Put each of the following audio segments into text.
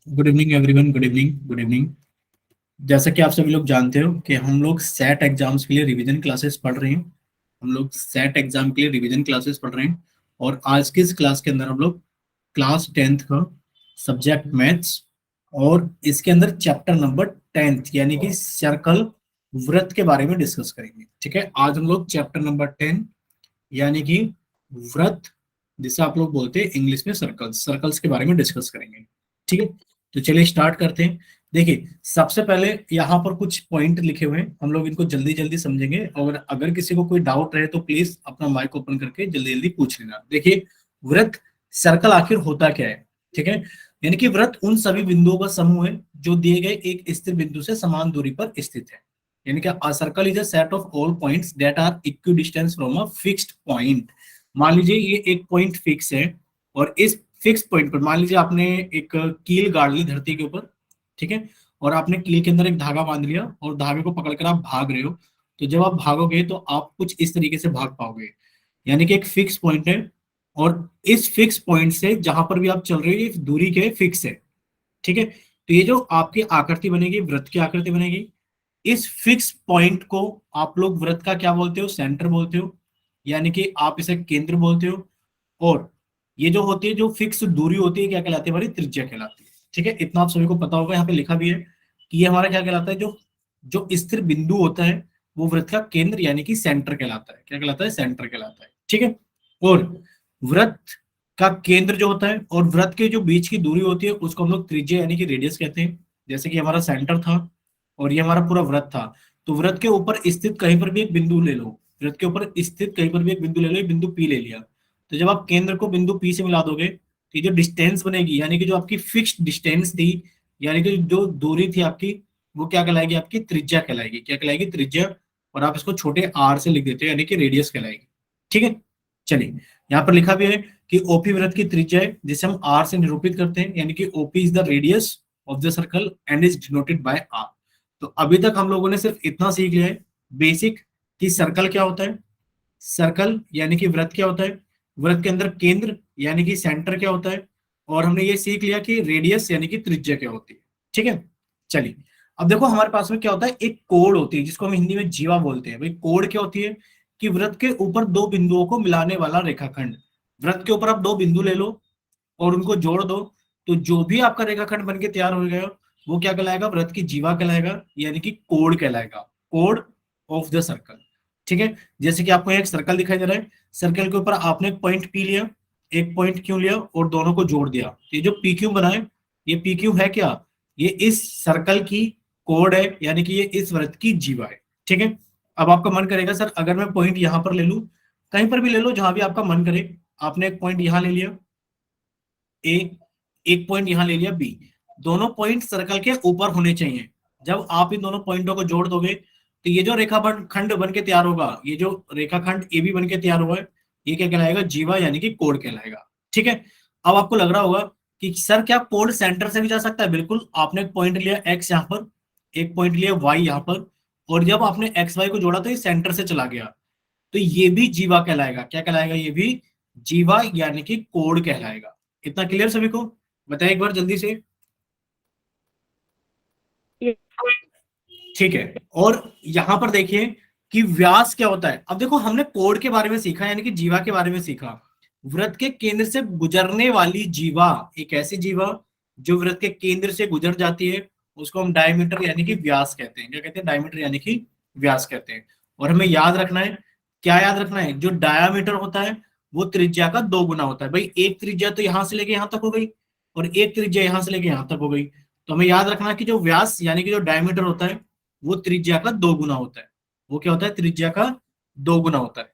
Good evening everyone, good evening, good evening. जैसा कि आप सभी लोग जानते हो कि हम लोग सेट एग्जाम्स के लिए रिवीजन क्लासेस पढ़ रहे हैं। हम लोग सेट एग्जाम के लिए रिवीजन क्लासेस पढ़ रहे हैं। और आज की इस क्लास के अंदर हम लोग क्लास 10th का सब्जेक्ट मैथ्स और इसके अंदर चैप्टर नंबर 10th यानी कि सर्कल वृत्त के बारे में डिस्कस करेंगे। ठीक है, आज हम लोग चैप्टर नंबर 10 यानी कि वृत्त, जिसे आप लोग बोलते हैं इंग्लिश में सर्कल्स, सर्कल्स के बारे में डिस्कस करेंगे। ठीक है, तो चलिए स्टार्ट करते हैं। देखिए, सबसे पहले यहाँ पर कुछ पॉइंट लिखे हुए हैं, हम लोग इनको जल्दी जल्दी समझेंगे। और अगर किसी को कोई डाउट रहे तो प्लीज अपना माइक ओपन करके जल्दी जल्दी पूछ लेना। देखिए, वृत्त सर्कल आखिर होता क्या है? ठीक है, यानी कि वृत्त उन सभी बिंदुओं का समूह है जो दिए गए एक स्थिर बिंदु से समान दूरी पर स्थित है। यानी कि a circle is a set of all points that are equidistance from a fixed point. मान लीजिए ये एक पॉइंट फिक्स है, और इस फिक्स पॉइंट पर मान लीजिए आपने एक कील गाड़ ली धरती के ऊपर। ठीक है, और आपने कील के अंदर एक धागा बांध लिया और धागे को पकड़कर आप भाग रहे हो। तो जब आप भागोगे तो आप कुछ इस तरीके से भाग पाओगे। यानी कि एक फिक्स पॉइंट है, और इस फिक्स पॉइंट से जहां पर भी आप चल रहे हो ये दूरी के फिक्स है। ठीक है, तो ये जो आपकी आकृति बनेगी, वृत्त की आकृति बनेगी, इस फिक्स पॉइंट को आप लोग वृत्त का क्या बोलते हो? सेंटर बोलते हो, यानी कि आप इसे केंद्र बोलते हो। और ये जो होती है, जो फिक्स दूरी होती है, क्या कहलाती है? हमारी त्रिज्या कहलाती है। ठीक है, इतना आप सभी को पता होगा, यहाँ पे लिखा भी है कि ये हमारा क्या कहलाता है? जो जो स्थिर बिंदु होता है वो वृत्त का केंद्र यानी कि सेंटर कहलाता है। क्या कहलाता है? सेंटर कहलाता है। ठीक है, और वृत्त का केंद्र जो होता है और वृत्त के जो बीच की दूरी होती है उसको हम लोग त्रिज्या यानी कि रेडियस कहते हैं। जैसे कि हमारा सेंटर था और ये हमारा पूरा वृत्त था, तो वृत्त के ऊपर स्थित कहीं पर भी एक बिंदु ले लो, वृत्त के ऊपर स्थित कहीं पर भी एक बिंदु ले लो, एक बिंदु पी ले लिया। तो जब आप केंद्र को बिंदु पी से मिला दोगे तो ये जो डिस्टेंस बनेगी, यानी कि जो आपकी फिक्स्ड डिस्टेंस थी, यानी कि जो दूरी थी आपकी, वो क्या कहलाएगी? आपकी त्रिज्या कहलाएगी। क्या कहलाएगी? त्रिज्या। और आप इसको छोटे आर से लिख देते हो, यानी कि रेडियस कहलाएगी। ठीक है, चलिए, यहाँ पर लिखा भी है कि ओपी वृत्त की त्रिज्या है जिसे हम आर से निरूपित करते हैं, यानी कि OP is the radius of the circle and is denoted by R. तो अभी तक हम लोगों ने सिर्फ इतना सीख लिया है बेसिक, कि सर्कल क्या होता है, सर्कल यानी कि वृत्त क्या होता है, वृत्त के अंदर केंद्र यानी कि सेंटर क्या होता है, और हमने ये सीख लिया कि रेडियस यानी कि त्रिज्या क्या होती है। ठीक है, चलिए, अब देखो हमारे पास में क्या होता है, एक कोण होती है जिसको हम हिंदी में जीवा बोलते हैं। भाई कोण क्या होती है? कि वृत्त के ऊपर दो बिंदुओं को मिलाने वाला रेखाखंड। वृत्त के ऊपर आप दो बिंदु ले लो और उनको जोड़ दो, तो जो भी आपका रेखाखंड बनके तैयार हो गया वो क्या कहलाएगा? वृत्त की जीवा कहलाएगा, यानी कि कोण कहलाएगा, कोण ऑफ द सर्कल। ठीक है, जैसे कि आपको एक सर्कल दिखाई दे रहा है, सर्कल के ऊपर आपने एक पॉइंट पी लिया, एक पॉइंट क्यू लिया और दोनों को जोड़ दिया, तो ये जो पी क्यू बना है, ये पी क्यू है क्या? ये इस सर्कल की कोण है, यानी कि ये इस वृत्त की जीवा है। ठीक है, अब आपका मन करेगा सर अगर मैं पॉइंट यहां पर ले लूं, कहीं पर भी ले लो जहां भी आपका मन करे। आपने एक पॉइंट यहां ले लिया ए, एक पॉइंट यहां ले लिया बी, दोनों पॉइंट सर्कल के ऊपर होने चाहिए। जब आप इन दोनों पॉइंटों को जोड़ दोगे तो ये जो रेखाखंड बन के तैयार होगा, ये जो रेखाखंड ए बी बन के तैयार हुआ है, ये क्या कहलाएगा? जीवा यानी कि कोण कहलाएगा। ठीक है, अब आपको लग रहा होगा कि सर क्या कोण सेंटर से भी जा सकता है? बिल्कुल, आपने एक पॉइंट लिया एक्स यहाँ पर, एक पॉइंट लिया वाई यहाँ पर, और जब आपने एक्स वाई को जोड़ा तो ये सेंटर से चला गया, तो ये भी जीवा कहलाएगा। क्या कहलाएगा? ये भी जीवा यानी कि कोण कहलाएगा। इतना क्लियर सभी को? बताइए एक बार जल्दी से। ठीक है, और यहां पर देखिए कि व्यास क्या होता है। अब देखो हमने कोण के बारे में सीखा, यानी कि जीवा के बारे में सीखा। वृत्त के केंद्र से गुजरने वाली जीवा, एक ऐसी जीवा जो वृत्त के केंद्र से गुजर जाती है, उसको हम डायमीटर यानी कि व्यास कहते हैं। क्या कहते हैं? डायमीटर यानी कि व्यास कहते हैं। और हमें याद रखना है, क्या याद रखना है? जो डायामीटर होता है वो त्रिज्या का 2 गुना होता है। भाई एक त्रिज्या तो यहां से लेके यहां तक हो गई, और एक त्रिज्या यहां से लेके यहां तक हो गई। तो हमें याद रखना है कि जो व्यास यानी कि जो डायमीटर होता है वो त्रिज्या का 2 गुना होता है। वो क्या होता है? त्रिज्या का 2 गुना होता है।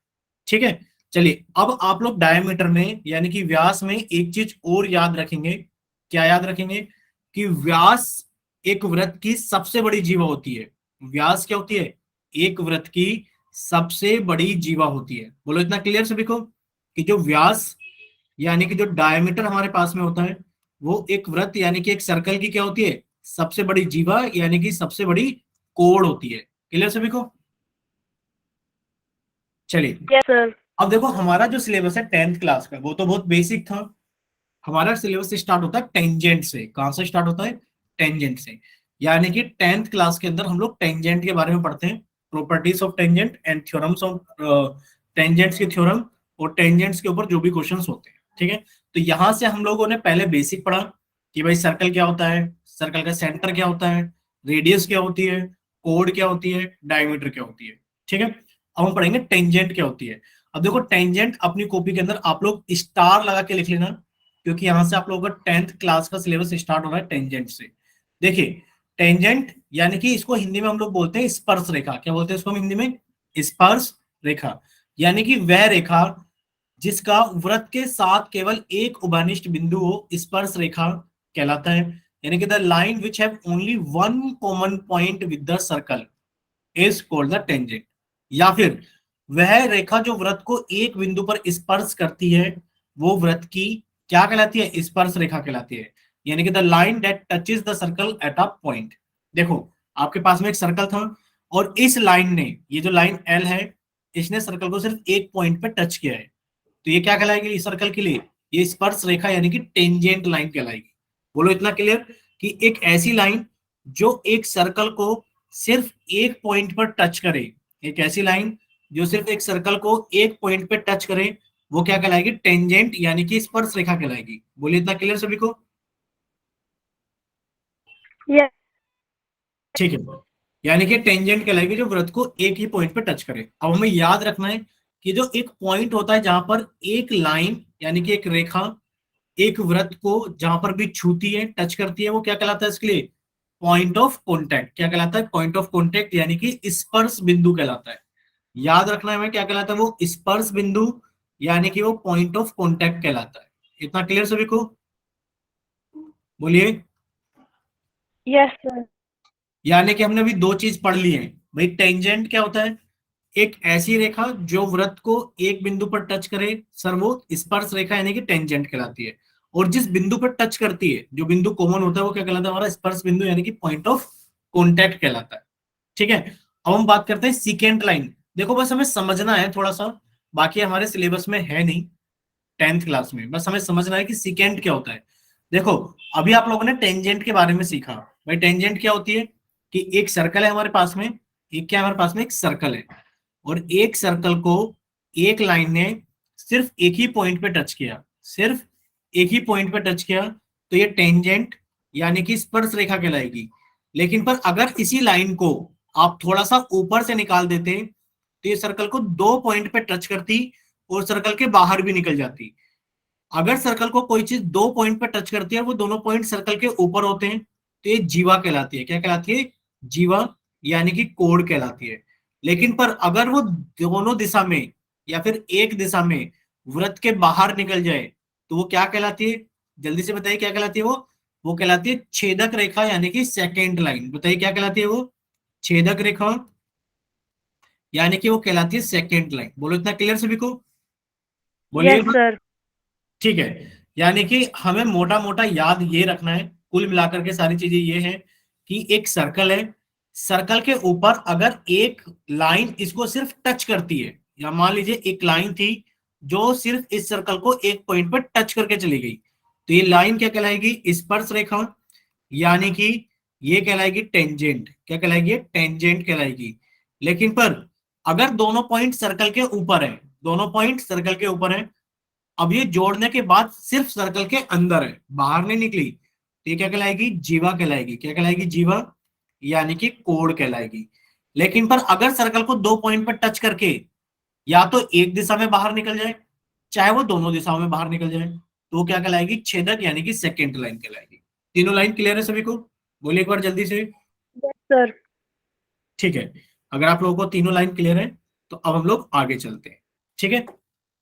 ठीक है, चलिए, अब आप लोग डायमीटर में यानी कि व्यास में एक चीज और याद रखेंगे। क्या याद रखेंगे? कि व्यास एक वृत्त की सबसे बड़ी जीवा होती है। व्यास क्या होती है? एक वृत्त की सबसे बड़ी जीवा होती है। बोलो इतना क्लियर सभी को, कि जो व्यास यानी कि जो डायमीटर हमारे पास में होता है वो एक वृत्त यानी कि एक सर्कल की क्या होती है? सबसे बड़ी जीवा यानी कि सबसे बड़ी कोण होती है। क्लियर सभी को? चलिए, यस सर। अब देखो हमारा जो सिलेबस है 10th क्लास का वो तो बहुत बेसिक था। हमारा सिलेबस स्टार्ट होता है टेंजेंट से। कहां से स्टार्ट होता है? टेंजेंट से। यानी कि 10th क्लास के अंदर हम लोग टेंजेंट के बारे में पढ़ते हैं, properties of tangent and theorems of tangents के थ्योरम, और टेंजेंट्स के ऊपर जो भी क्वेश्चंस होते हैं, ठीक है। तो यहां से हम लोगों ने पहले बेसिक पढ़ा कि भाई सर्कल क्या होता है, सर्कल का सेंटर क्या होता है, रेडियस क्या होती है, कोड क्या होती है, डायमीटर क्या होती है, ठीक है। अब हम पढ़ेंगे टेंजेंट क्या होती है। अब देखो टेंजेंट अपनी कॉपी के अंदर आप लोग स्टार लगा के लिख लेना, क्योंकि यहां से आप लोगों का 10th क्लास का सिलेबस स्टार्ट हो रहा है टेंजेंट से। देखिए टेंजेंट यानी कि इसको हिंदी में हम लोग बोलते हैं स्पर्श रेखा। क्या बोलते हैं इसको हम हिंदी में? स्पर्श रेखा। यानी कि वह रेखा जिसका वृत्त के साथ केवल एक उभयनिष्ठ बिंदु हो, स्पर्श रेखा कहलाता है। यानी कि the line which have only one common point with the circle is called the tangent. या फिर वह रेखा जो वृत्त को एक बिंदु पर स्पर्श करती है, वो वृत्त की क्या कहलाती है? स्पर्श रेखा कहलाती है। यानी कि the line that touches the circle at a point. देखो आपके पास में एक सर्कल था, और इस लाइन ने, ये जो लाइन एल है, इसने सर्कल को सिर्फ एक पॉइंट पे टच किया है, तो ये क्या कहलाएगी इस सर्कल के लिए? ये स्पर्श रेखा यानी कि टेंजेंट लाइन कहलाएगी। बोलो इतना क्लियर कि एक ऐसी लाइन जो एक सर्कल को सिर्फ एक पॉइंट पर टच करे, एक ऐसी लाइन जो सिर्फ एक सर्कल को एक पॉइंट पे टच करे, वो क्या कहलाएगी? टेंजेंट यानी कि स्पर्श रेखा कहलाएगी। बोलिए इतना क्लियर सभी को? यस ठीक है। यानी कि टेंजेंट कहलाएगी जो वृत्त को एक ही पॉइंट पे टच करे। अब हमें याद रखना है कि जो एक पॉइंट होता है जहां पर एक लाइन यानी कि एक रेखा एक वृत्त को जहां पर भी छूती है, टच करती है, वो क्या कहलाता है इसके लिए? Point of contact. क्या कहलाता है? पॉइंट ऑफ कॉन्टैक्ट यानी कि स्पर्श बिंदु कहलाता है। याद रखना है हमें क्या कहलाता है? वो स्पर्श बिंदु यानी कि वो पॉइंट ऑफ कॉन्टैक्ट कहलाता है। इतना क्लियर सभी को? बोलिए। Yes sir. यानी कि हमने अभी दो चीज पढ़ ली है भाई। टेंजेंट क्या होता है? एक ऐसी रेखा जो वृत्त को एक बिंदु पर टच करे, सर वो स्पर्श रेखा यानी कि टेंजेंट कहलाती है। और जिस बिंदु पर टच करती है, जो बिंदु कॉमन होता है, वो क्या कहलाता है? हमारा स्पर्श बिंदु यानी कि पॉइंट ऑफ कॉन्टैक्ट कहलाता है। ठीक है। अब हम बात करते हैं सीकेंट लाइन। देखो बस हमें समझना है थोड़ा सा, बाकी हमारे सिलेबस में है नहीं 10th क्लास में, बस हमें समझना है कि सीकेंट क्या होता है। देखो अभी आप लोगों ने टेंजेंट के बारे में सीखा। भाई टेंजेंट क्या होती है? कि एक सर्कल है हमारे पास में, एक क्या हमारे पास में एक सर्कल है, और एक सर्कल को एक लाइन ने सिर्फ एक ही पॉइंट पे टच किया, सिर्फ एक ही पॉइंट पे टच किया, तो ये टेंजेंट यानी कि स्पर्श रेखा कहलाएगी। लेकिन पर अगर इसी लाइन को आप थोड़ा सा ऊपर से निकाल देते तो ये सर्कल को दो पॉइंट पे टच करती और सर्कल के बाहर भी निकल जाती। अगर सर्कल को कोई चीज दो पॉइंट पे टच करती है और वो दोनों पॉइंट सर्कल के ऊपर होते हैं, तो ये जीवा कहलाती है। क्या कहलाती है? जीवा यानी कि कोण कहलाती है। लेकिन पर अगर वो दोनों दिशा में या फिर एक दिशा में वृत्त के बाहर निकल जाए, तो वो क्या कहलाती है? जल्दी से बताइए क्या कहलाती है वो कहलाती है छेदक रेखा यानी कि सेकेंड लाइन। बताइए क्या कहलाती है वो? छेदक रेखा यानी कि वो कहलाती है सेकेंड लाइन। बोलो इतना क्लियर सभी को? बोलिए। Yes sir. ठीक है। यानी कि हमें मोटा मोटा याद ये रखना है, कुल मिलाकर के सारी चीजें ये है कि एक सर्कल है, सर्कल के ऊपर अगर एक लाइन इसको सिर्फ टच करती है, या मान लीजिए एक लाइन थी जो सिर्फ इस सर्कल को एक पॉइंट पर टच करके चली गई, तो ये लाइन क्या कहलाएगी? स्पर्श रेखा। यानी कि ये कहलाएगी टेंजेंट। क्या कहलाएगी? टेंजेंट कहलाएगी। लेकिन पर अगर दोनों पॉइंट सर्कल के ऊपर है, दोनों पॉइंट सर्कल के ऊपर है, अब ये जोड़ने के बाद सिर्फ सर्कल के अंदर है, बाहर नहीं निकली, तो ये क्या कहलाएगी? जीवा कहलाएगी। क्या कहलाएगी? जीवा यानी कि कोण कहलाएगी। लेकिन पर अगर सर्कल को दो पॉइंट पर टच करके या तो एक दिशा में बाहर निकल जाए, चाहे वो दोनों दिशाओं में बाहर निकल जाए, तो वो क्या कहलाएगी? छेदक यानी कि सेकेंड लाइन कहलाएगी। तीनों लाइन क्लियर है सभी को? बोलिए एक बार जल्दी से। Yes sir. ठीक है। अगर आप लोगों को तीनों लाइन क्लियर है तो अब हम लोग आगे चलते हैं। ठीक है।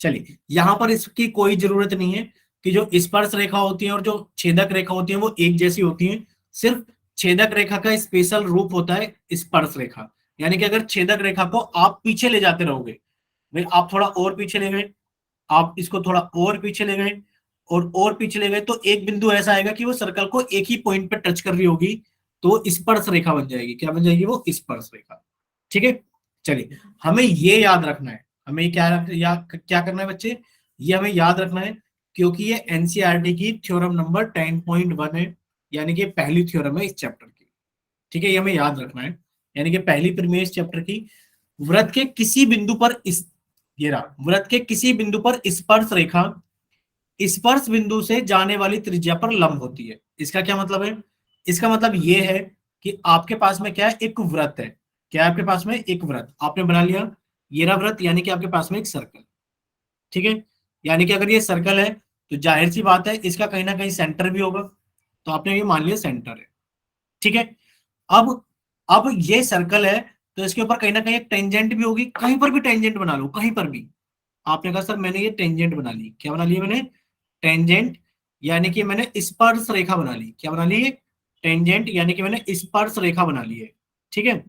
चलिए यहां पर इसकी कोई जरूरत नहीं है कि जो स्पर्श रेखा होती है और जो छेदक रेखा होती है वो एक जैसी होती है। सिर्फ छेदक रेखा का स्पेशल रूप होता है स्पर्श रेखा। यानी कि अगर छेदक रेखा को आप पीछे ले जाते रहोगे, भाई आप थोड़ा और पीछे ले गए, आप इसको थोड़ा और पीछे ले गए और पीछे ले गए, तो एक बिंदु ऐसा आएगा कि वो सर्कल को एक ही पॉइंट पे टच कर रही होगी, तो वो स्पर्श रेखा बन जाएगी। क्या बन जाएगी? वो स्पर्श रेखा। ठीक है। चलिए हमें ये याद रखना है, हमें क्या क्या करना है बच्चे? ये हमें याद रखना है क्योंकि ये एनसीईआरटी की थ्योरम नंबर 10.1 है, यानी कि पहली थ्योरम है इस चैप्टर की। ठीक है, ये हमें याद रखना है। यानी कि पहली प्रमेय इस चैप्टर की, वृत्त के किसी बिंदु पर इस ये रहा, वृत्त के किसी बिंदु पर स्पर्श रेखा स्पर्श बिंदु से जाने वाली त्रिज्या पर लंब होती है। इसका क्या मतलब है? इसका मतलब ये है कि आपके पास में क्या है, एक वृत्त है। क्या है आपके पास में? एक वृत्त आपने बना लिया, ये रहा वृत्त, यानी कि आपके पास में एक सर्कल। ठीक है, यानी कि अगर ये सर्कल है तो जाहिर सी बात है इसका कहीं ना कहीं सेंटर भी होगा, तो आपने ये मान लिया सेंटर है। ठीक है, अब अब ये सर्कल है तो इसके ऊपर कहीं ना कहीं एक टेंजेंट भी होगी, कहीं पर भी टेंजेंट बना लो, कहीं पर भी। आपने कहा सर मैंने ये टेंजेंट बना ली, क्या बना ली मैंने? टेंजेंट, यानी कि मैंने स्पर्श रेखा बना ली। क्या बना ली? टेंजेंट, यानी कि मैंने स्पर्श रेखा बना ली है। ठीक है,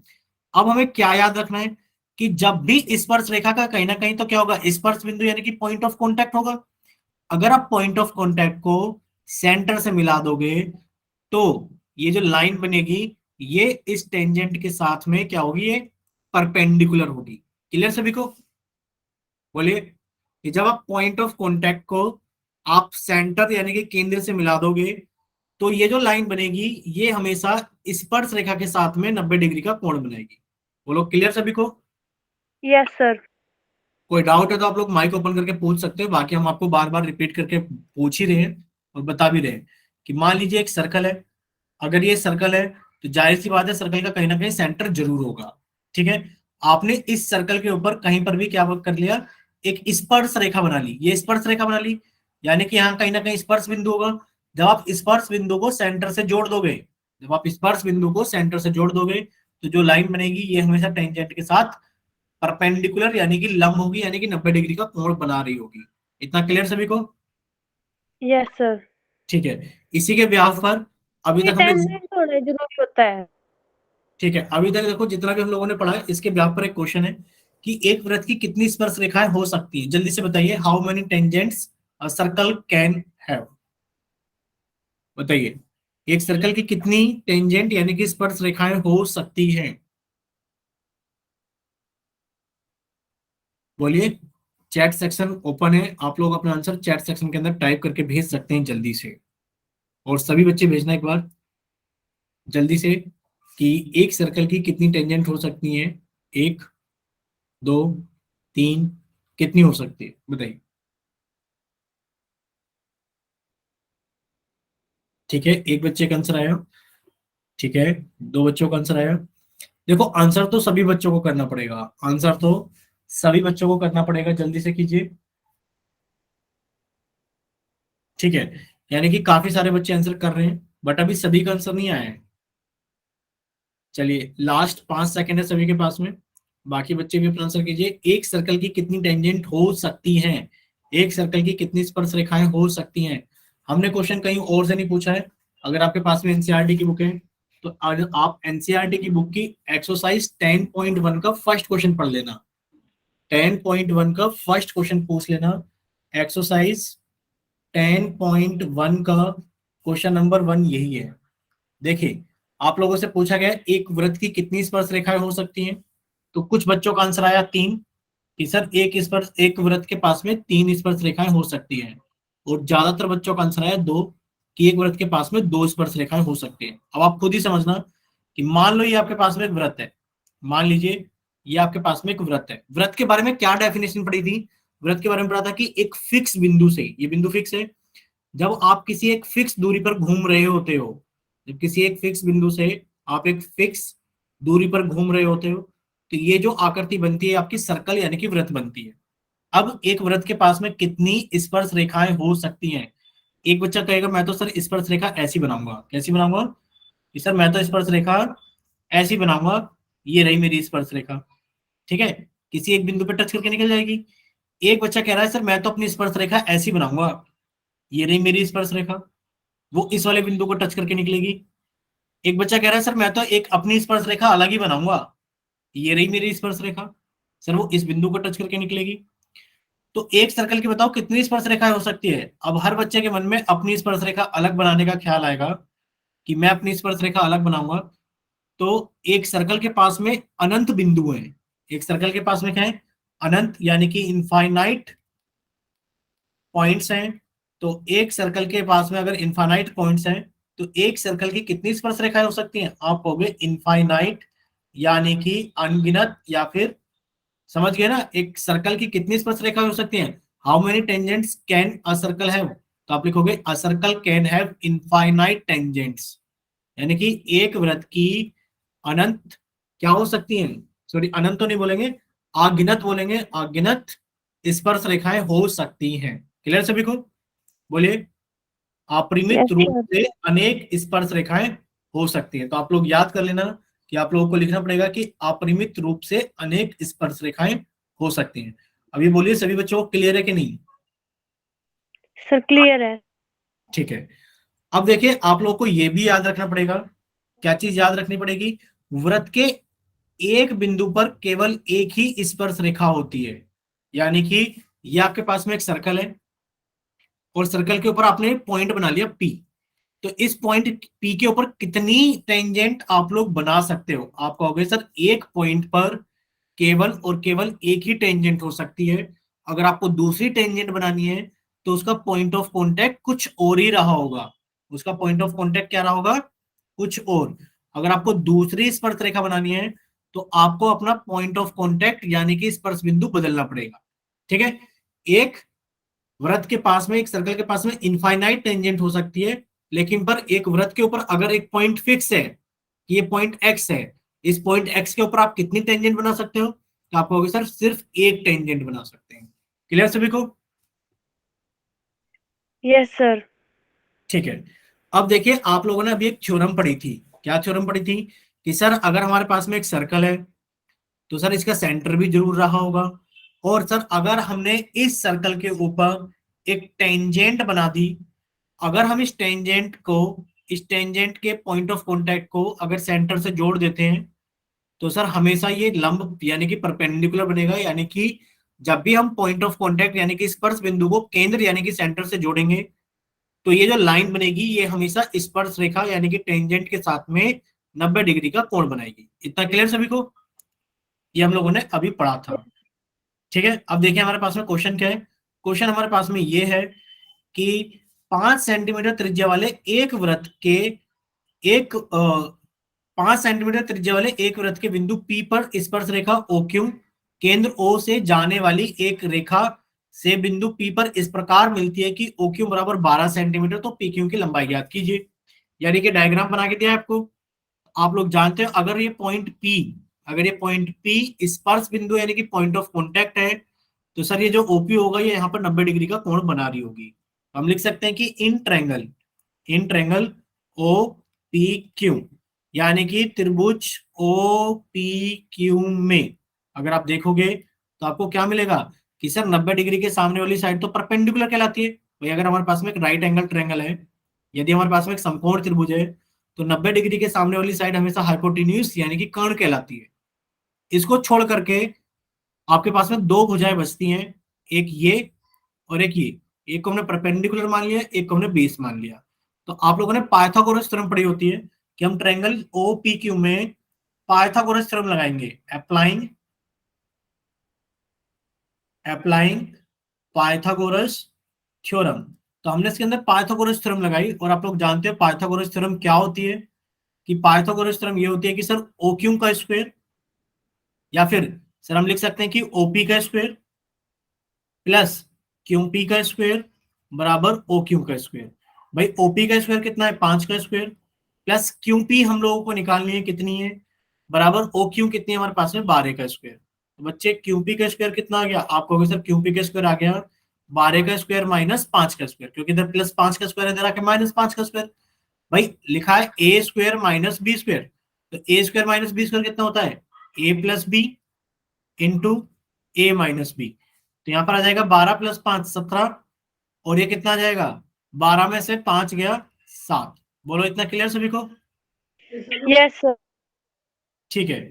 अब हमें क्या याद रखना है कि जब भी स्पर्श रेखा का कहीं ना कहीं तो क्या होगा, स्पर्श बिंदु यानी कि पॉइंट ऑफ कांटेक्ट होगा। अगर आप पॉइंट ऑफ कांटेक्ट को सेंटर से मिला दोगे तो ये जो लाइन बनेगी ये इस टेंजेंट के साथ में क्या होगी, ये परपेंडिकुलर होगी। क्लियर सभी को? बोलिए कि जब आप पॉइंट ऑफ कांटेक्ट को आप सेंटर यानी कि केंद्र से मिला दोगे तो ये जो लाइन बनेगी ये हमेशा स्पर्श रेखा के साथ में 90 डिग्री का कोण बनाएगी। बोलो क्लियर सभी को? Yes, sir. कोई डाउट है तो आप लोग माइक ओपन करके पूछ सकते हो, बाकी हम आपको बार बार रिपीट करके पूछ ही रहे हैं और बता भी रहे हैं कि मान लीजिए एक सर्कल है। अगर ये सर्कल है तो जाहिर सी बात है सर्कल का कहीं ना कहीं सेंटर जरूर होगा। ठीक है, आपने इस सर्कल के ऊपर कहीं पर भी क्या कर लिया, एक स्पर्श रेखा बना ली। ये स्पर्श रेखा बना ली यानी कि यहाँ कहीं ना कहीं स्पर्श बिंदु होगा। जब आप स्पर्श बिंदु को सेंटर से जोड़ दोगे, जब आप स्पर्श बिंदु को सेंटर से जोड़ दोगे तो जो लाइन बनेगी ये हमेशा टेंजेंट के साथ परपेंडिकुलर यानी कि लंब होगी, यानी कि 90 डिग्री का कोण बना रही होगी। इतना क्लियर सभी को? Yes, sir. ठीक है, इसी के ब्याह पर अभी ये तक हमने, टेंजेंट होना जरूरी होता है। ठीक है अभी तक देखो जितना भी हम लोगों ने पढ़ा है इसके ब्याह पर एक क्वेश्चन है कि एक वृत्त की कितनी स्पर्श रेखाएं हो सकती है। जल्दी से बताइए, how many tangents a circle can have? बताइए, एक सर्कल की कितनी टेंजेंट यानी कि स्पर्श रेखाएं हो सकती हैं? बोलिए। चैट सेक्शन ओपन है, आप लोग अपना आंसर चैट सेक्शन के अंदर टाइप करके भेज सकते हैं जल्दी से। और सभी बच्चे भेजना एक बार जल्दी से कि एक सर्कल की कितनी टेंजेंट हो सकती है। एक, दो, तीन, कितनी हो सकती है बताइए। ठीक है, एक बच्चे का आंसर आया। ठीक है, दो बच्चों का आंसर आया। देखो आंसर तो सभी बच्चों को करना पड़ेगा, आंसर तो सभी बच्चों को करना पड़ेगा, जल्दी से कीजिए। ठीक है, यानी कि काफी सारे बच्चे आंसर कर रहे हैं बट अभी सभी का आंसर नहीं आया है। चलिए लास्ट 5 सेकंड है सभी के पास में, बाकी बच्चे भी अपना आंसर कीजिए। एक सर्कल की कितनी टेंजेंट हो सकती हैं? एक सर्कल की कितनी स्पर्श रेखाएं हो सकती हैं? हमने क्वेश्चन कहीं और से नहीं पूछा है। अगर आपके पास में एनसीईआरटी की बुक है तो आज आप एनसीईआरटी की बुक की एक्सरसाइज 10.1 का फर्स्ट क्वेश्चन पढ़ लेना। 10.1 का फर्स्ट क्वेश्चन पूछ लेना। एक्सरसाइज 10.1 का क्वेश्चन नंबर 1 यही है। देखिए आप लोगों से पूछा गया एक वृत्त की कितनी स्पर्श रेखाएं हो सकती हैं, तो कुछ बच्चों का आंसर आया 3 कि सर एक वृत्त के पास में 3 स्पर्श रेखाएं हो सकती हैं। और ज्यादातर बच्चों का आंसर आया 2 कि एक वृत्त के पास में 2 स्पर्श रेखाएं हो सकती हैं। अब आप खुद ही समझना कि मान लो ये आपके पास में एक वृत्त है, मान लीजिए ये आपके पास में एक वृत्त है। वृत्त के बारे में क्या डेफिनेशन पढ़ी थी? वृत्त के बारे में पढ़ा था कि एक फिक्स बिंदु से, ये बिंदु फिक्स है, जब आप किसी एक फिक्स दूरी पर घूम रहे होते हो, जब किसी एक फिक्स बिंदु से आप एक फिक्स दूरी पर घूम रहे होते हो तो ये जो आकृति बनती है आपकी सर्कल यानी कि वृत्त बनती है। अब एक वृत्त के पास में कितनी स्पर्श रेखाएं हो सकती हैं? एक बच्चा कहेगा मैं तो सर स्पर्श रेखा ऐसी बनाऊंगा। कैसी बनाऊंगा? कि सर मैं तो स्पर्श रेखा ऐसी बनाऊंगा, ये रही मेरी स्पर्श रेखा। ठीक है, किसी एक बिंदु पर टच करके निकल जाएगी। एक बच्चा कह रहा है सर मैं तो अपनी स्पर्श रेखा ऐसी बनाऊंगा, ये रही मेरी स्पर्श रेखा, वो इस वाले बिंदु को टच करके निकलेगी। एक बच्चा कह रहा है सर मैं तो एक अपनी स्पर्श रेखा अलग ही बनाऊंगा, ये रही मेरी स्पर्श रेखा, सर वो इस बिंदु को टच करके निकलेगी। तो एक सर्कल की बताओ कितनी स्पर्श रेखाएं हो सकती है? अब हर बच्चे के मन में अपनी स्पर्श रेखा अलग बनाने का ख्याल आएगा कि मैं अपनी स्पर्श रेखा अलग बनाऊंगा। तो एक सर्कल के पास में अनंत बिंदु है, एक सर्कल के पास में क्या है? अनंत, यानी कि इनफाइनाइट पॉइंट्स हैं। तो एक सर्कल के पास में अगर इनफाइनाइट पॉइंट्स हैं तो एक सर्कल की कितनी स्पर्श रेखाएं हो सकती हैं? आप कहोगे इनफाइनाइट, यानी कि अनगिनत, या फिर समझ गए ना, एक सर्कल की कितनी स्पर्श रेखाएं हो सकती हैं? How many tangents can a circle have? तो आप लिखोगे a circle can have infinite tangents, यानी कि एक वृत्त की अनंत क्या हो सकती हैं, सॉरी अनंत तो नहीं बोलेंगे, अगिनत बोलेंगे, अगिनत स्पर्श रेखाएं हो सकती हैं। क्लियर सभी को? बोलिए। अपरिमित यस रूप सर। से अनेक स्पर्श रेखाएं हो सकती हैं। तो आप लोग याद कर लेना कि आप लोगों को लिखना पड़ेगा कि अपरिमित रूप से अनेक स्पर्श रेखाएं हो सकती हैं। अभी बोलिए सभी बच्चों, क्लियर है कि नहीं? सर क्लियर है। ठीक है। अब देखिए आप लोगों को यह भी याद रखना पड़ेगा, क्या चीज याद रखनी पड़ेगी? वृत्त के एक बिंदु पर केवल एक ही स्पर्श रेखा होती है, यानी कि ये आपके पास में एक सर्कल है और सर्कल के ऊपर आपने पॉइंट बना लिया पी। तो इस पॉइंट पी के ऊपर कितनी टेंजेंट आप लोग बना सकते हो? आप कहोगे सर एक पॉइंट पर केवल और केवल एक ही टेंजेंट हो सकती है। अगर आपको दूसरी टेंजेंट बनानी है तो उसका पॉइंट ऑफ कांटेक्ट कुछ और ही रहा होगा। उसका पॉइंट ऑफ कांटेक्ट क्या रहा होगा? कुछ और। अगर आपको दूसरी स्पर्श रेखा बनानी है तो आपको अपना पॉइंट ऑफ कांटेक्ट यानी कि स्पर्श बिंदु बदलना पड़ेगा। ठीक है। एक वृत्त के पास में, एक सर्कल के पास में इनफाइनाइट टेंजेंट हो सकती है, लेकिन पर एक वृत्त के ऊपर अगर एक पॉइंट फिक्स है कि ये पॉइंट एक्स है, इस पॉइंट एक्स के ऊपर आप कितनी टेंजेंट बना सकते हो? तो आप कहोगे सर सिर्फ एक टेंजेंट बना सकते हैं। क्लियर सभी को? Yes sir. ठीक है। अब देखिए आप लोगों ने अभी एक थ्योरम पढ़ी थी। क्या थ्योरम पढ़ी थी? कि सर अगर हमारे पास में एक सर्कल है तो सर इसका सेंटर भी जरूर रहा होगा, और सर अगर हमने इस सर्कल के ऊपर एक टेंजेंट बना दी, अगर हम इस टेंजेंट के पॉइंट ऑफ कांटेक्ट को अगर सेंटर से जोड़ देते हैं तो सर हमेशा ये लंब यानी कि परपेंडिकुलर बनेगा, यानी कि जब भी हम पॉइंट ऑफ कांटेक्ट यानी कि स्पर्श बिंदु को केंद्र यानी कि सेंटर से जोड़ेंगे तो ये जो लाइन बनेगी ये हमेशा स्पर्श रेखा यानी कि टेंजेंट के साथ में 90 डिग्री का कोण बनाएगी। इतना क्लियर सभी को? ये हम लोगों ने अभी पढ़ा था। ठीक है। अब देखिए हमारे पास में क्वेश्चन क्या है। क्वेश्चन हमारे पास में ये है कि 5 सेंटीमीटर त्रिज्या वाले एक वृत्त के एक 5 सेंटीमीटर त्रिज्या वाले एक वृत्त के बिंदु P पर स्पर्श रेखा OQ केंद्र O से जाने वाली एक रेखा से बिंदु P पर इस प्रकार मिलती है कि OQ बराबर 12 सेंटीमीटर, तो PQ की लंबाई ज्ञात कीजिए। यानी कि डायग्राम बना के दिया है आपको। आप लोग जानते हो अगर ये पॉइंट P स्पर्श बिंदु यानी कि पॉइंट ऑफ कॉन्टेक्ट है तो सर ये जो OP होगा ये यहाँ पर 90 डिग्री का कोण बना रही होगी। हम लिख सकते हैं कि इन ट्रैंगल OPQ, यानी कि त्रिभुज OPQ में अगर आप देखोगे तो आपको क्या मिलेगा कि सर 90 डिग्री के सामने वाली साइड तो परपेंडिकुलर कहलाती है भाई। अगर हमारे पास में एक राइट एंगल ट्रायंगल है, यदि हमारे पास में एक समकोण त्रिभुज है तो 90 डिग्री के सामने वाली साइड हमेशा हाइपोटेन्यूज यानी कि कर्ण कहलाती है। इसको छोड़ करके आपके पास में दो भुजाएं बचती हैं, एक ये और एक ये। एक को हमने परपेंडिकुलर मान लिया, एक को हमने बेस मान लिया। तो आप लोगों ने पाइथागोरस थ्योरम पढ़ी होती है कि हम ट्रायंगल OPQ में पाइथागोरस थ्योरम लगाएंगे, अप्लाइंग पाइथागोरस थ्योरम। तो हमने इसके अंदर पाइथागोरस थ्योरम लगाई, और आप लोग जानते हैं पाइथागोरस थ्योरम क्या होती है? कि पाइथागोरस थ्योरम ये होती है कि सर OQ का स्क्वायर, या फिर सर हम लिख सकते हैं कि OP का स्क्वायर प्लस QP का स्क्वायर बराबर OQ का स्क्वायर। भाई OP का स्क्वायर कितना है? 5 का स्क्वायर, प्लस QP हम लोगों को निकालनी है कितनी है? बराबर OQ कितनी है हमारे पास में? 12 का स्क्वायर। तो बच्चे QP का स्क्वायर कितना आ गया? आप कहोगे सर QP का स्क्वायर आ गया 12 का स्क्वायर माइनस 5 का स्क्वायर, क्योंकि इधर प्लस 5 का स्क्वायर है, इधर आके माइनस 5 का स्क्वायर। भाई लिखा है ए स्क्वायर माइनस बी स्क्वायर, तो ए स्क्वायर माइनस बी स्क्वायर कितना होता है? ए प्लस बी इंटू ए माइनस बी। तो यहां पर आ जाएगा 12 प्लस 5 17, और ये कितना आ जाएगा? 12 में से 5 गया 7। बोलो इतना क्लियर सभी को? Yes sir. ठीक है।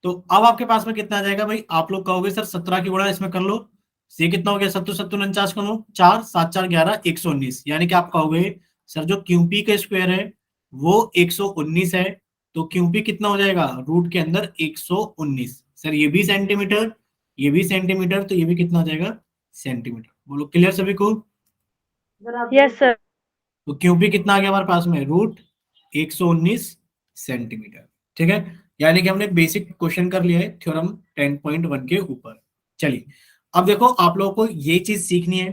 तो अब आपके पास में कितना आ जाएगा भाई? आप लोग कहोगे सर 17 की गुणा इसमें कर लो, ये कितना हो गया? 7 7 49 का 9 4 7 4 11 119। यानी कि आप कहोगे सर जो QP का स्क्वायर है वो 119 है, तो QP कितना हो जाएगा? रूट के अंदर 119। सर ये भी सेंटीमीटर, ये भी सेंटीमीटर, तो ये भी कितना हो जाएगा? सेंटीमीटर। बोलो क्लियर सभी को? Yes sir. तो क्यूबी कितना आ गया हमारे पास में, रूट 119 सेंटीमीटर। ठीक है, यानी कि हमने बेसिक क्वेश्चन कर लिया है थ्योरम 10.1 के ऊपर। चलिए अब देखो आप लोगों को ये चीज सीखनी है।